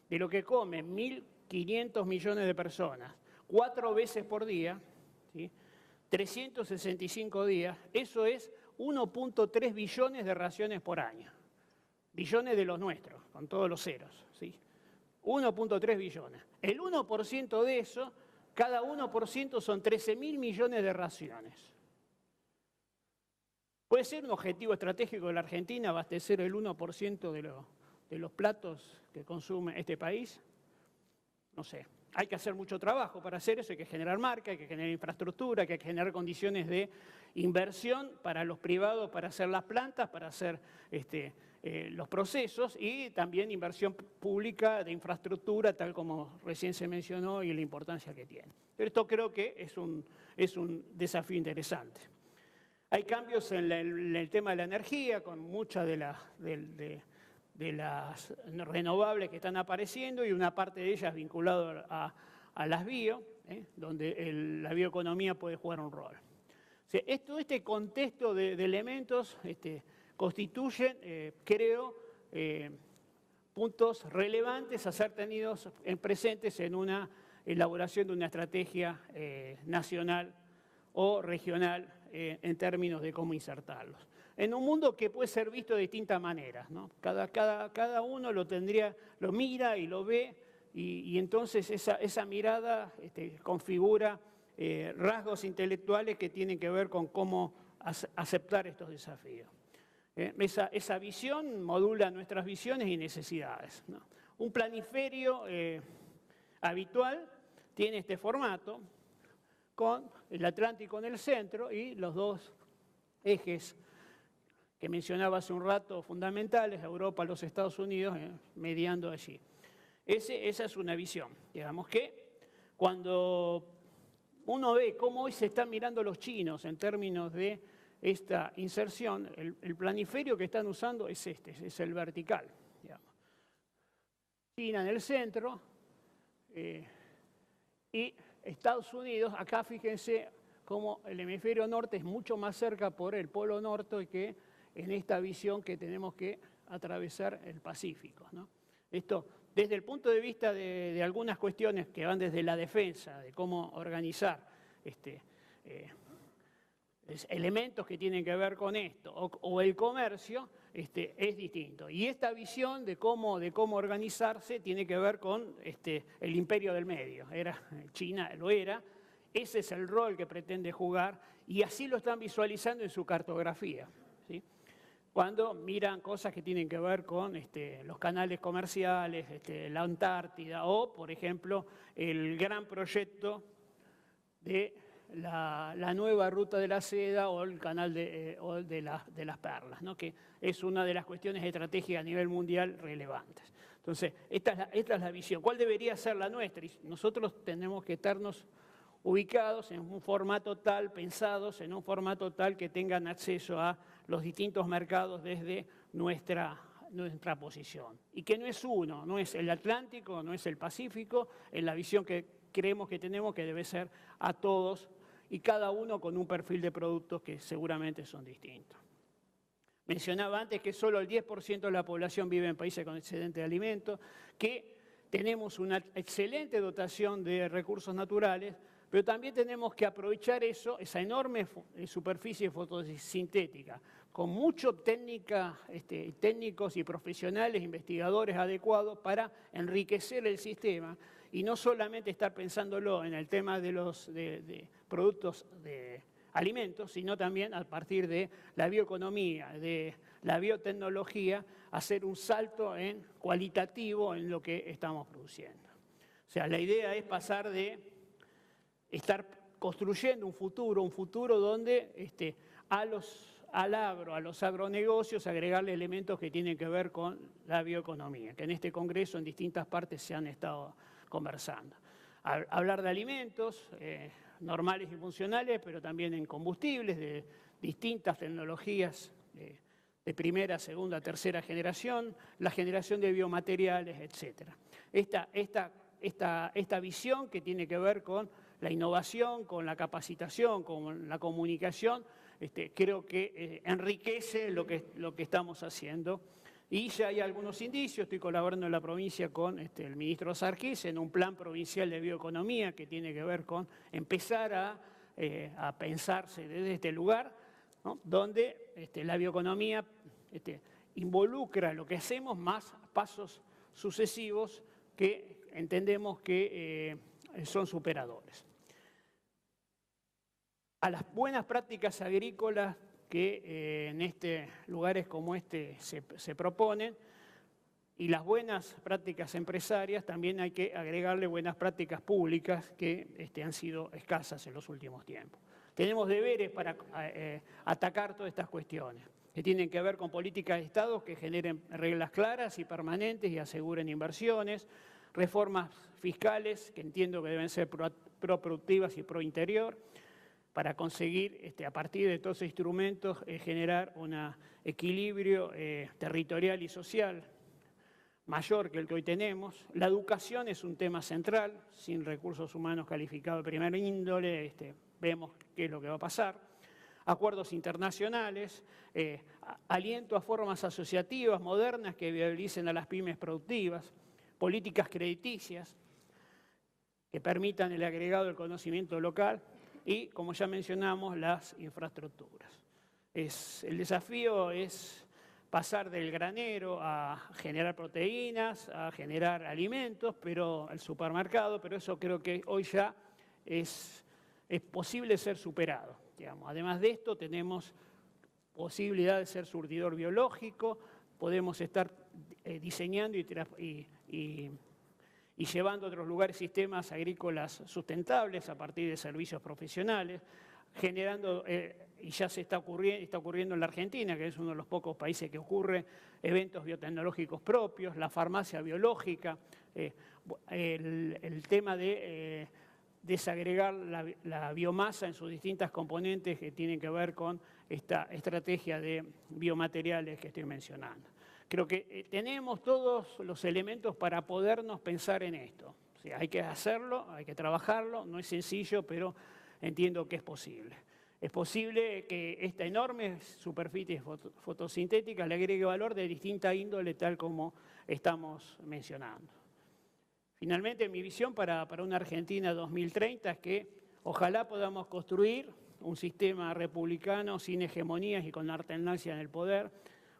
de lo que comen 1.500 millones de personas, 4 veces por día, ¿sí? 365 días, eso es 1.3 billones de raciones por año. Billones de los nuestros, con todos los ceros, ¿sí? 1.3 billones. El 1% de eso, cada 1% son 13.000 millones de raciones. ¿Puede ser un objetivo estratégico de la Argentina abastecer el 1% de los platos que consume este país? No sé. Hay que hacer mucho trabajo para hacer eso, hay que generar marca, hay que generar infraestructura, hay que generar condiciones de inversión para los privados, para hacer las plantas, para hacer los procesos y también inversión pública de infraestructura, tal como recién se mencionó y la importancia que tiene. Pero esto creo que es un desafío interesante. Hay cambios en el tema de la energía, con muchas de las renovables que están apareciendo y una parte de ellas vinculada a las bio, donde la bioeconomía puede jugar un rol. O sea, este contexto de elementos constituyen, creo, puntos relevantes a ser tenidos presentes en una elaboración de una estrategia nacional o regional en términos de cómo insertarlos. En un mundo que puede ser visto de distintas maneras, ¿no? Cada uno lo mira y lo ve, y entonces esa mirada configura rasgos intelectuales que tienen que ver con cómo aceptar estos desafíos. Esa visión modula nuestras visiones y necesidades, ¿no? Un planiferio habitual tiene este formato, con el Atlántico en el centro y los dos ejes que mencionaba hace un rato fundamentales, Europa, los Estados Unidos, mediando allí. Esa es una visión. Digamos que cuando uno ve cómo hoy se están mirando los chinos en términos de esta inserción, el planiferio que están usando es es el vertical. Digamos. China en el centro y Estados Unidos, acá fíjense cómo el hemisferio norte es mucho más cerca por el polo norte que en esta visión que tenemos que atravesar el Pacífico, ¿no? Esto, desde el punto de vista de algunas cuestiones que van desde la defensa, de cómo organizar elementos que tienen que ver con esto, o el comercio, es distinto. Y esta visión de cómo organizarse tiene que ver con el imperio del medio. China lo era, ese es el rol que pretende jugar, y así lo están visualizando en su cartografía, ¿sí? Cuando miran cosas que tienen que ver con los canales comerciales, la Antártida, o, por ejemplo, el gran proyecto de la nueva ruta de la seda o el canal de las perlas, ¿no? Que es una de las cuestiones estratégicas a nivel mundial relevantes. Entonces, esta es la visión. ¿Cuál debería ser la nuestra? Y nosotros tenemos que estarnos ubicados en un formato tal, pensados en un formato tal que tengan acceso a los distintos mercados desde nuestra posición. Y que no es uno, no es el Atlántico, no es el Pacífico, es la visión que creemos que tenemos que debe ser a todos y cada uno con un perfil de productos que seguramente son distintos. Mencionaba antes que solo el 10% de la población vive en países con excedente de alimentos, que tenemos una excelente dotación de recursos naturales, pero también tenemos que aprovechar eso, esa enorme superficie fotosintética, con mucha técnica, técnicos y profesionales, investigadores adecuados para enriquecer el sistema y no solamente estar pensándolo en el tema de los productos de alimentos, sino también a partir de la bioeconomía, de la biotecnología, hacer un salto en cualitativo en lo que estamos produciendo. O sea, la idea es pasar de estar construyendo un futuro donde al agro, a los agronegocios, agregarle elementos que tienen que ver con la bioeconomía, que en este congreso en distintas partes se han estado conversando. Hablar de alimentos normales y funcionales, pero también en combustibles de distintas tecnologías de primera, segunda, tercera generación, la generación de biomateriales, etc. Esta visión que tiene que ver con la innovación, con la capacitación, con la comunicación, creo que enriquece lo que estamos haciendo. Y ya hay algunos indicios, estoy colaborando en la provincia con el ministro Sarkis en un plan provincial de bioeconomía que tiene que ver con empezar a pensarse desde este lugar, ¿no? Donde la bioeconomía involucra lo que hacemos más pasos sucesivos que entendemos que son superadores. A las buenas prácticas agrícolas que en lugares como se proponen y las buenas prácticas empresarias, también hay que agregarle buenas prácticas públicas que han sido escasas en los últimos tiempos. Tenemos deberes para atacar todas estas cuestiones, que tienen que ver con políticas de Estado que generen reglas claras y permanentes y aseguren inversiones, reformas fiscales que entiendo que deben ser proproductivas y pro-interior, para conseguir, a partir de todos esos instrumentos, generar un equilibrio territorial y social mayor que el que hoy tenemos. La educación es un tema central, sin recursos humanos calificados de primer índole, vemos qué es lo que va a pasar. Acuerdos internacionales, aliento a formas asociativas modernas que viabilicen a las pymes productivas, políticas crediticias que permitan el agregado del conocimiento local, y, como ya mencionamos, las infraestructuras. El desafío es pasar del granero a generar proteínas, a generar alimentos, pero al supermercado, pero eso creo que hoy ya es posible ser superado. Digamos. Además de esto, tenemos posibilidad de ser surtidor biológico, podemos estar diseñando y llevando a otros lugares sistemas agrícolas sustentables a partir de servicios profesionales, generando, y ya está ocurriendo en la Argentina, que es uno de los pocos países que ocurre, eventos biotecnológicos propios, la farmacia biológica, el tema de desagregar la biomasa en sus distintas componentes que tienen que ver con esta estrategia de biomateriales que estoy mencionando. Creo que tenemos todos los elementos para podernos pensar en esto. O sea, hay que hacerlo, hay que trabajarlo, no es sencillo, pero entiendo que es posible. Es posible que esta enorme superficie fotosintética le agregue valor de distinta índole, tal como estamos mencionando. Finalmente, mi visión para una Argentina 2030 es que ojalá podamos construir un sistema republicano sin hegemonías y con alternancia en el poder,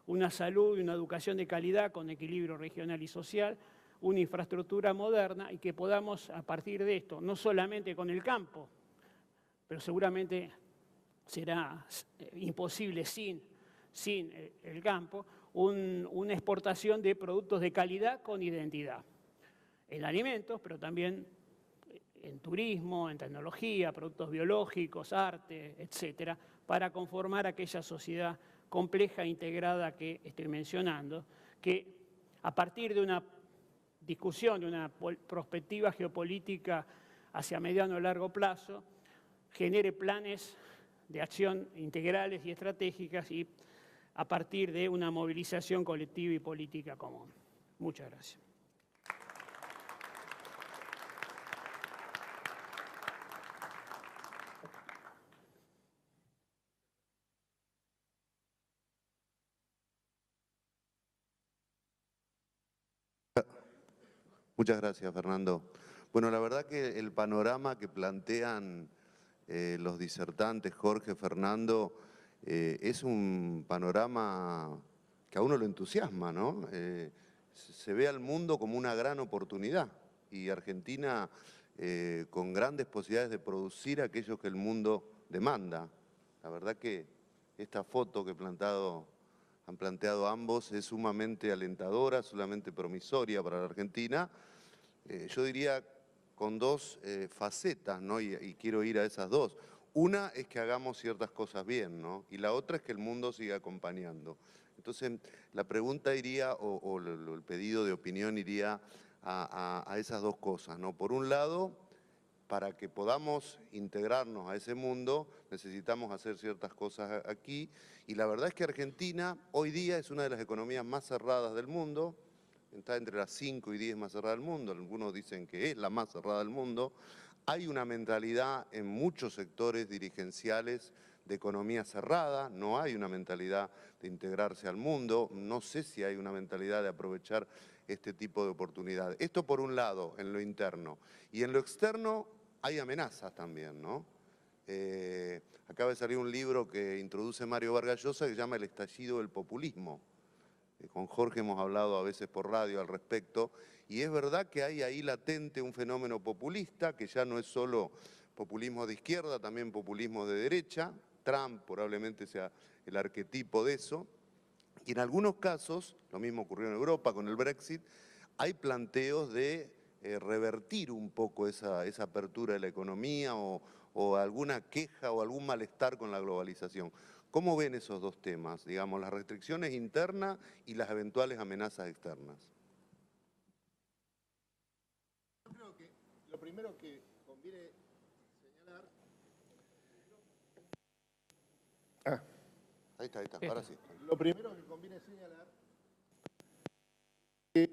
una salud y una educación de calidad con equilibrio regional y social, una infraestructura moderna y que podamos, a partir de esto, no solamente con el campo, pero seguramente será imposible sin el campo, una exportación de productos de calidad con identidad. En alimentos, pero también en turismo, en tecnología, productos biológicos, arte, etcétera, para conformar aquella sociedad compleja e integrada que estoy mencionando, que a partir de una discusión, de una perspectiva geopolítica hacia mediano o largo plazo, genere planes de acción integrales y estratégicas y a partir de una movilización colectiva y política común. Muchas gracias. Muchas gracias, Fernando. Bueno, la verdad que el panorama que plantean los disertantes, Jorge, Fernando, es un panorama que a uno lo entusiasma, ¿no? Se ve al mundo como una gran oportunidad y Argentina con grandes posibilidades de producir aquello que el mundo demanda. La verdad que esta foto que han planteado ambos es sumamente alentadora, sumamente promisoria para la Argentina. Yo diría con dos facetas, ¿no? Y quiero ir a esas dos. Una es que hagamos ciertas cosas bien, ¿no? Y la otra es que el mundo siga acompañando. Entonces, la pregunta iría, o el pedido de opinión iría a esas dos cosas, ¿no? Por un lado, para que podamos integrarnos a ese mundo, necesitamos hacer ciertas cosas aquí. Y la verdad es que Argentina hoy día es una de las economías más cerradas del mundo, está entre las 5 y 10 más cerradas del mundo, algunos dicen que es la más cerrada del mundo. Hay una mentalidad en muchos sectores dirigenciales de economía cerrada, no hay una mentalidad de integrarse al mundo, no sé si hay una mentalidad de aprovechar este tipo de oportunidades. Esto por un lado, en lo interno. Y en lo externo hay amenazas también, ¿no? Acaba de salir un libro que introduce Mario Vargas Llosa que se llama El estallido del populismo. Con Jorge hemos hablado a veces por radio al respecto, y es verdad que hay ahí latente un fenómeno populista, que ya no es solo populismo de izquierda, también populismo de derecha. Trump probablemente sea el arquetipo de eso. Y en algunos casos, lo mismo ocurrió en Europa con el Brexit, hay planteos de revertir un poco esa apertura de la economía o alguna queja o algún malestar con la globalización. ¿Cómo ven esos dos temas, digamos, las restricciones internas y las eventuales amenazas externas? Yo creo que lo primero que conviene señalar... Ahí está, ahora sí. Lo primero que conviene señalar es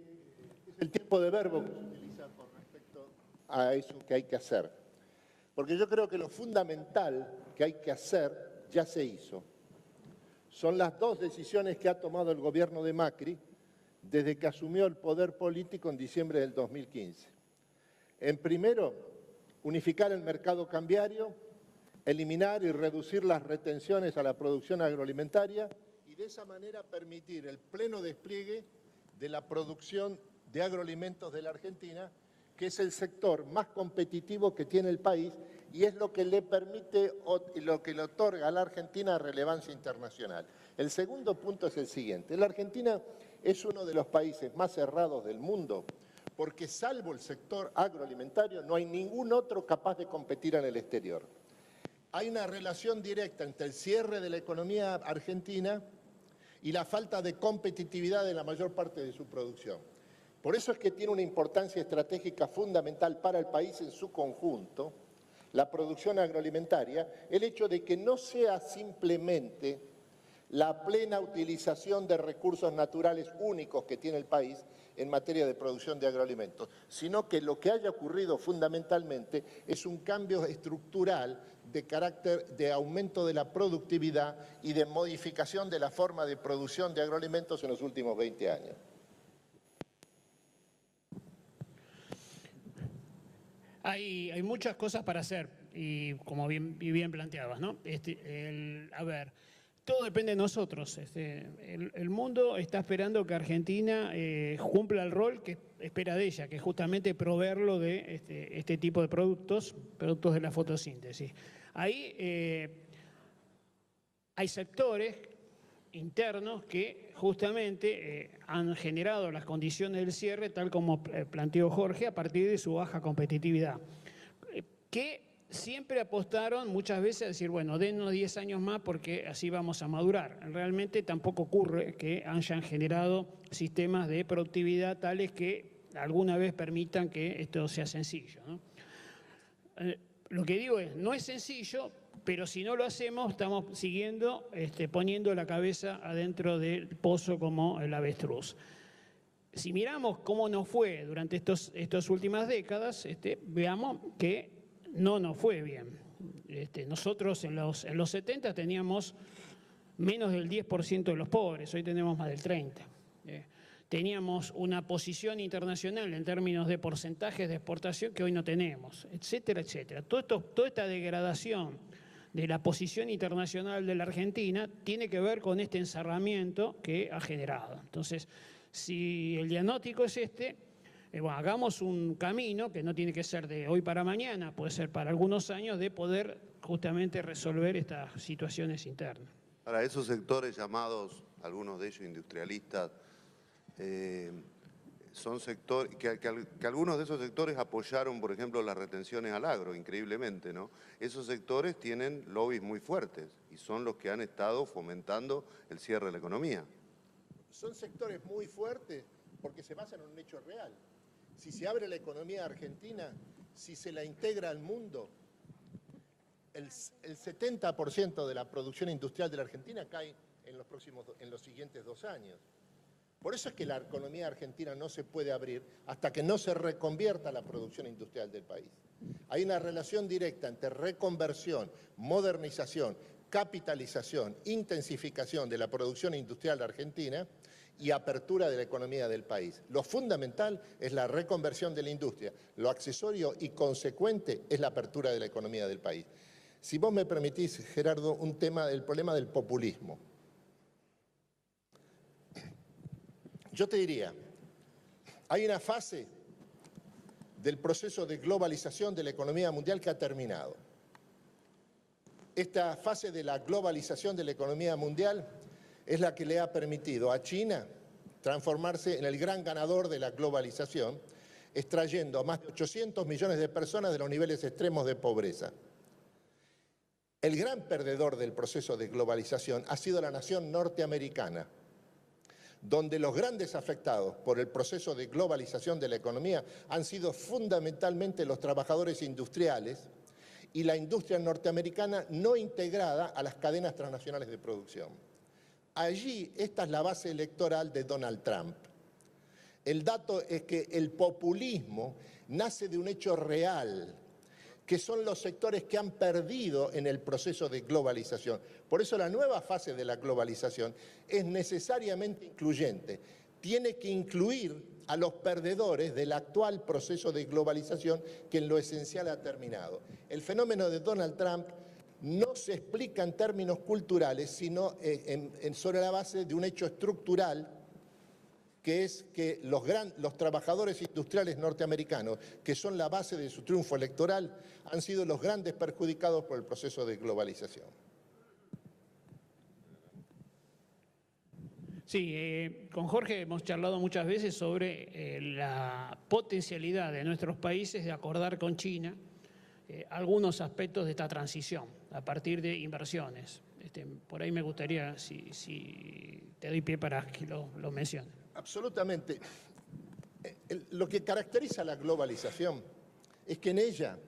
el tiempo de verbo que se utiliza con respecto a eso que hay que hacer. Porque yo creo que lo fundamental que hay que hacer ya se hizo. Son las dos decisiones que ha tomado el gobierno de Macri desde que asumió el poder político en diciembre del 2015. En primero, unificar el mercado cambiario, eliminar y reducir las retenciones a la producción agroalimentaria y de esa manera permitir el pleno despliegue de la producción de agroalimentos de la Argentina, que es el sector más competitivo que tiene el país y es lo que le permite, lo que le otorga a la Argentina relevancia internacional. El segundo punto es el siguiente. La Argentina es uno de los países más cerrados del mundo porque salvo el sector agroalimentario no hay ningún otro capaz de competir en el exterior. Hay una relación directa entre el cierre de la economía argentina y la falta de competitividad de la mayor parte de su producción. Por eso es que tiene una importancia estratégica fundamental para el país en su conjunto, la producción agroalimentaria, el hecho de que no sea simplemente la plena utilización de recursos naturales únicos que tiene el país en materia de producción de agroalimentos, sino que lo que haya ocurrido fundamentalmente es un cambio estructural de carácter de aumento de la productividad y de modificación de la forma de producción de agroalimentos en los últimos 20 años. Hay muchas cosas para hacer y como bien planteabas, ¿no? A ver, todo depende de nosotros. El mundo está esperando que Argentina cumpla el rol que espera de ella, que es justamente proveerlo de este tipo de productos de la fotosíntesis. Ahí hay sectores internos que justamente han generado las condiciones del cierre, tal como planteó Jorge, a partir de su baja competitividad, que siempre apostaron muchas veces a decir, bueno, dennos 10 años más porque así vamos a madurar. Realmente tampoco ocurre que hayan generado sistemas de productividad tales que alguna vez permitan que esto sea sencillo, ¿no? Lo que digo es, no es sencillo, pero si no lo hacemos, estamos siguiendo, poniendo la cabeza adentro del pozo como el avestruz. Si miramos cómo nos fue durante estas últimas décadas, veamos que no nos fue bien. Nosotros en los 70 teníamos menos del 10% de los pobres, hoy tenemos más del 30%. teníamos una posición internacional en términos de porcentajes de exportación que hoy no tenemos, etcétera, etcétera. Toda esta degradación de la posición internacional de la Argentina tiene que ver con este encerramiento que ha generado. Entonces, si el diagnóstico es este, bueno, hagamos un camino que no tiene que ser de hoy para mañana, puede ser para algunos años, de poder justamente resolver estas situaciones internas. Para esos sectores llamados, algunos de ellos industrialistas, son sectores que algunos de esos sectores apoyaron, por ejemplo, las retenciones al agro, increíblemente, ¿no? Esos sectores tienen lobbies muy fuertes y son los que han estado fomentando el cierre de la economía. Son sectores muy fuertes porque se basan en un hecho real. Si se abre la economía argentina, si se la integra al mundo, el 70% de la producción industrial de la Argentina cae en los siguientes 2 años. Por eso es que la economía argentina no se puede abrir hasta que no se reconvierta la producción industrial del país. Hay una relación directa entre reconversión, modernización, capitalización, intensificación de la producción industrial argentina y apertura de la economía del país. Lo fundamental es la reconversión de la industria. Lo accesorio y consecuente es la apertura de la economía del país. Si vos me permitís, Gerardo, el problema del populismo. Yo te diría, hay una fase del proceso de globalización de la economía mundial que ha terminado. Esta fase de la globalización de la economía mundial es la que le ha permitido a China transformarse en el gran ganador de la globalización, extrayendo a más de 800 millones de personas de los niveles extremos de pobreza. El gran perdedor del proceso de globalización ha sido la nación norteamericana, donde los grandes afectados por el proceso de globalización de la economía han sido fundamentalmente los trabajadores industriales y la industria norteamericana no integrada a las cadenas transnacionales de producción. Allí, esta es la base electoral de Donald Trump. El dato es que el populismo nace de un hecho real, que son los sectores que han perdido en el proceso de globalización. Por eso la nueva fase de la globalización es necesariamente incluyente. Tiene que incluir a los perdedores del actual proceso de globalización que en lo esencial ha terminado. El fenómeno de Donald Trump no se explica en términos culturales, sino sobre la base de un hecho estructural, que es que los trabajadores industriales norteamericanos, que son la base de su triunfo electoral, han sido los grandes perjudicados por el proceso de globalización. Sí, con Jorge hemos charlado muchas veces sobre la potencialidad de nuestros países de acordar con China algunos aspectos de esta transición a partir de inversiones. Por ahí me gustaría, si te doy pie para que lo menciones. Absolutamente. Lo que caracteriza la globalización es que en ella,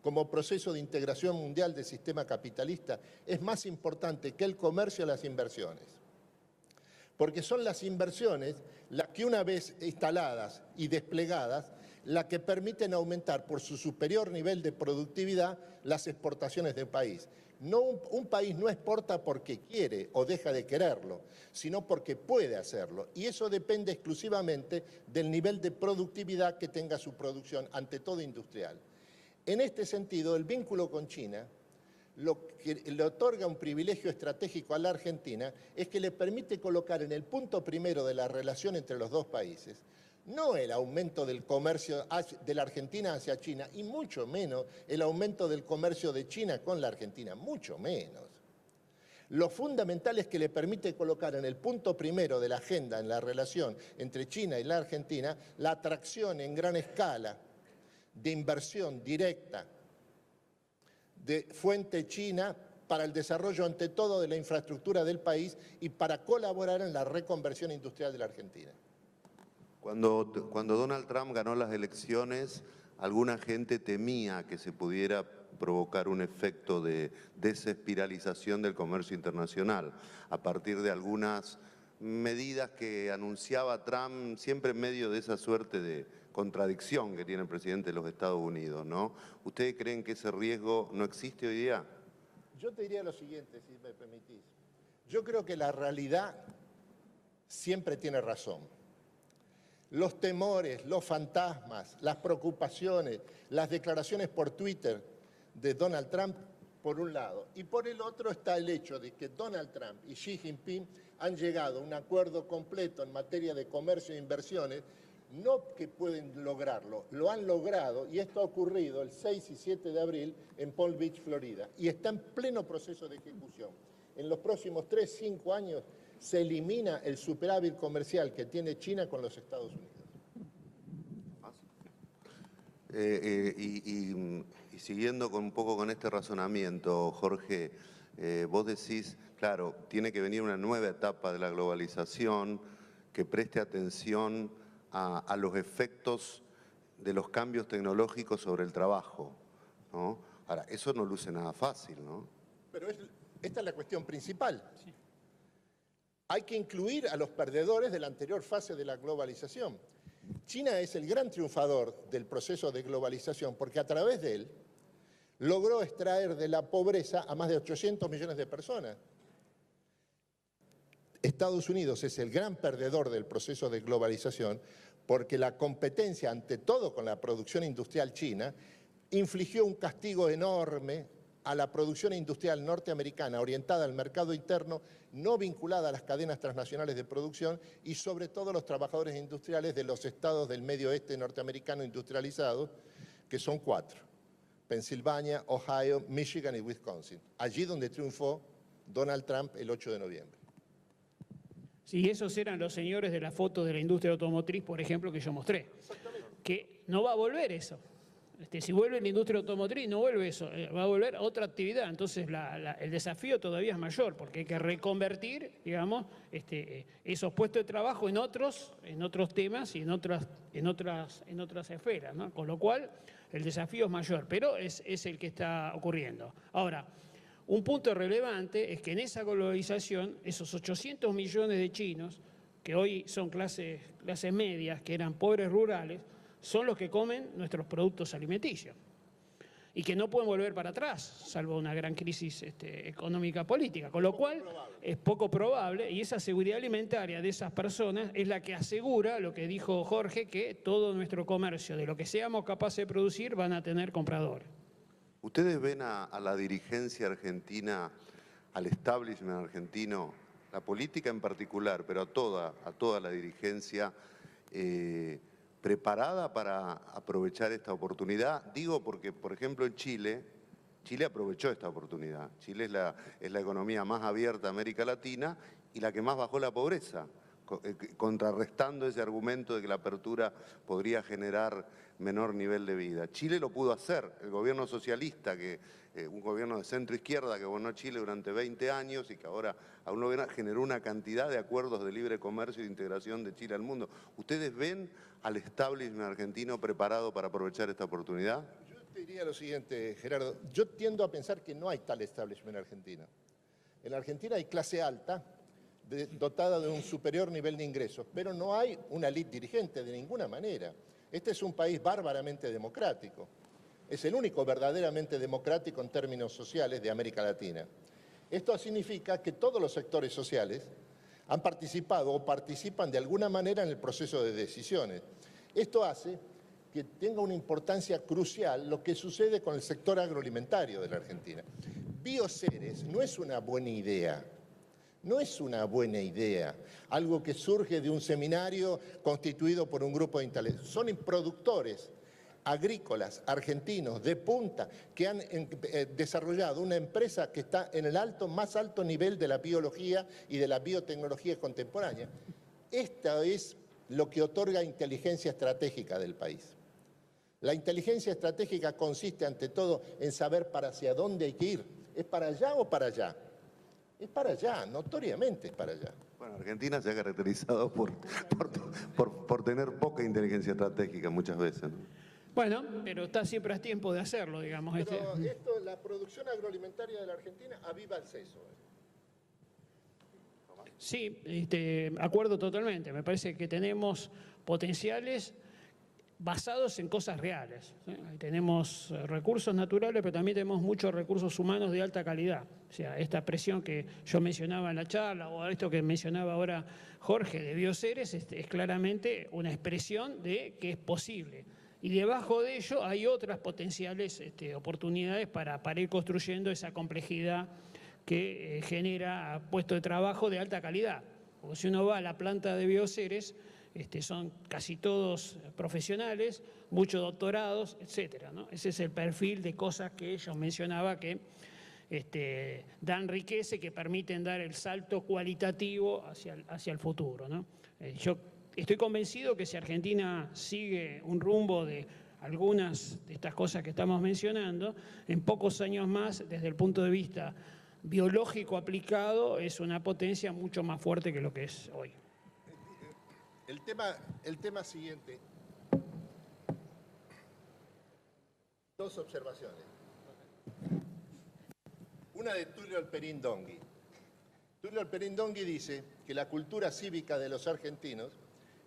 como proceso de integración mundial del sistema capitalista, es más importante que el comercio las inversiones. Porque son las inversiones las que, una vez instaladas y desplegadas, las que permiten aumentar por su superior nivel de productividad las exportaciones del país. Un país no exporta porque quiere o deja de quererlo, sino porque puede hacerlo. Y eso depende exclusivamente del nivel de productividad que tenga su producción, ante todo industrial. En este sentido, el vínculo con China, lo que le otorga un privilegio estratégico a la Argentina es que le permite colocar en el punto primero de la relación entre los dos países no el aumento del comercio de la Argentina hacia China, y mucho menos el aumento del comercio de China con la Argentina, mucho menos. Lo fundamental es que le permite colocar en el punto primero de la agenda, en la relación entre China y la Argentina, la atracción en gran escala de inversión directa de fuente china para el desarrollo, ante todo, de la infraestructura del país y para colaborar en la reconversión industrial de la Argentina. Cuando Donald Trump ganó las elecciones, alguna gente temía que se pudiera provocar un efecto de desespiralización del comercio internacional a partir de algunas medidas que anunciaba Trump, siempre en medio de esa suerte de contradicción que tiene el presidente de los Estados Unidos, ¿no? ¿Ustedes creen que ese riesgo no existe hoy día? Yo te diría lo siguiente, si me permitís. Yo creo que la realidad siempre tiene razón. los temores, los fantasmas, las preocupaciones, las declaraciones por Twitter de Donald Trump, por un lado. Y por el otro está el hecho de que Donald Trump y Xi Jinping han llegado a un acuerdo completo en materia de comercio e inversiones, no que pueden lograrlo, lo han logrado, y esto ha ocurrido el 6 y 7 de abril en Palm Beach, Florida, y está en pleno proceso de ejecución. En los próximos 3, 5 años se elimina el superávit comercial que tiene China con los Estados Unidos. Y siguiendo un poco con este razonamiento, Jorge, vos decís, claro, tiene que venir una nueva etapa de la globalización que preste atención a los efectos de los cambios tecnológicos sobre el trabajo, ¿no? Ahora, eso no luce nada fácil, ¿no? Pero esta es la cuestión principal. Sí. Hay que incluir a los perdedores de la anterior fase de la globalización. China es el gran triunfador del proceso de globalización porque a través de él logró extraer de la pobreza a más de 800 millones de personas. Estados Unidos es el gran perdedor del proceso de globalización porque la competencia, ante todo con la producción industrial china, infligió un castigo enorme a la producción industrial norteamericana orientada al mercado interno, no vinculada a las cadenas transnacionales de producción y sobre todo a los trabajadores industriales de los estados del medio oeste norteamericano industrializados, que son 4, Pensilvania, Ohio, Michigan y Wisconsin, allí donde triunfó Donald Trump el 8 de noviembre. Sí, esos eran los señores de la foto de la industria automotriz, por ejemplo, que yo mostré. Que no va a volver eso. Si vuelve la industria automotriz, no vuelve eso, va a volver a otra actividad. Entonces el desafío todavía es mayor, porque hay que reconvertir, digamos, esos puestos de trabajo en otros temas y en otras esferas, ¿no? Con lo cual, el desafío es mayor, pero es el que está ocurriendo. Ahora, un punto relevante es que en esa globalización, esos 800 millones de chinos, que hoy son clases medias, que eran pobres rurales, son los que comen nuestros productos alimenticios y que no pueden volver para atrás, salvo una gran crisis económica política, con lo cual es poco probable, y esa seguridad alimentaria de esas personas es la que asegura lo que dijo Jorge, que todo nuestro comercio, de lo que seamos capaces de producir, van a tener compradores. ¿Ustedes ven a la dirigencia argentina, al establishment argentino, la política en particular, pero a toda la dirigencia, preparada para aprovechar esta oportunidad? Digo porque, por ejemplo, en Chile aprovechó esta oportunidad. Chile es la economía más abierta de América Latina y la que más bajó la pobreza, contrarrestando ese argumento de que la apertura podría generar menor nivel de vida. Chile lo pudo hacer, el gobierno socialista, un gobierno de centro-izquierda que gobernó Chile durante 20 años y que ahora generó una cantidad de acuerdos de libre comercio y de integración de Chile al mundo. ¿Ustedes ven al establishment argentino preparado para aprovechar esta oportunidad? Yo te diría lo siguiente, Gerardo. Yo tiendo a pensar que no hay tal establishment argentino. En la Argentina hay clase alta, dotada de un superior nivel de ingresos, pero no hay una élite dirigente de ninguna manera. Este es un país bárbaramente democrático. Es el único verdaderamente democrático en términos sociales de América Latina. Esto significa que todos los sectores sociales han participado o participan de alguna manera en el proceso de decisiones. Esto hace que tenga una importancia crucial lo que sucede con el sector agroalimentario de la Argentina. Bioceres no es una buena idea. No es una buena idea, algo que surge de un seminario constituido por un grupo de intelectuales. Son productores agrícolas argentinos de punta que han desarrollado una empresa que está en el más alto nivel de la biología y de la biotecnología contemporánea. Esto es lo que otorga inteligencia estratégica del país. La inteligencia estratégica consiste ante todo en saber hacia dónde hay que ir. ¿Es para allá o para allá? Es para allá, notoriamente es para allá. Bueno, Argentina se ha caracterizado por tener poca inteligencia estratégica muchas veces, ¿no? Bueno, pero está siempre a tiempo de hacerlo, digamos. Pero la producción agroalimentaria de la Argentina aviva el seso. Sí, acuerdo totalmente. Me parece que tenemos potenciales basados en cosas reales. Tenemos recursos naturales, pero también tenemos muchos recursos humanos de alta calidad. O sea, esta expresión que yo mencionaba en la charla, o esto que mencionaba ahora Jorge, de bioseres, es claramente una expresión de que es posible. Y debajo de ello hay otras potenciales oportunidades para ir construyendo esa complejidad que genera puestos de trabajo de alta calidad. Porque si uno va a la planta de bioseres, son casi todos profesionales, muchos doctorados, etcétera, ¿no? Ese es el perfil de cosas que yo mencionaba que dan riqueza y que permiten dar el salto cualitativo hacia el futuro, ¿no? Yo estoy convencido que si Argentina sigue un rumbo de algunas de estas cosas que estamos mencionando, en pocos años más, desde el punto de vista biológico aplicado, es una potencia mucho más fuerte que lo que es hoy. El tema siguiente. Dos observaciones. Una de Tullio Alperín Donghi. Tullio Alperín Donghi dice que la cultura cívica de los argentinos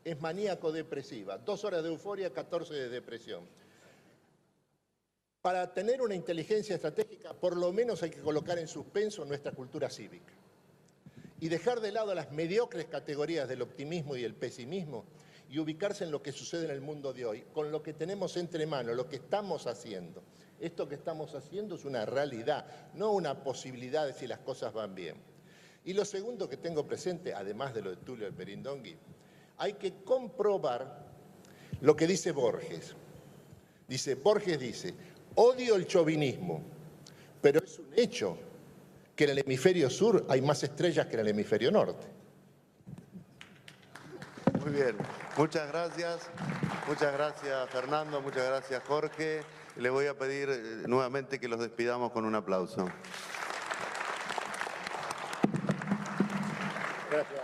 es maníaco-depresiva. 2 horas de euforia, 14 de depresión. Para tener una inteligencia estratégica, por lo menos hay que colocar en suspenso nuestra cultura cívica y dejar de lado las mediocres categorías del optimismo y el pesimismo y ubicarse en lo que sucede en el mundo de hoy, con lo que tenemos entre manos, lo que estamos haciendo. Esto que estamos haciendo es una realidad, no una posibilidad de si las cosas van bien. Y lo segundo que tengo presente, además de lo de Tullio Alperín Donghi, hay que comprobar lo que dice Borges. Borges dice, odio el chauvinismo, pero es un hecho que en el hemisferio sur hay más estrellas que en el hemisferio norte. Muy bien, muchas gracias Fernando, muchas gracias Jorge. Le voy a pedir nuevamente que los despidamos con un aplauso. Gracias.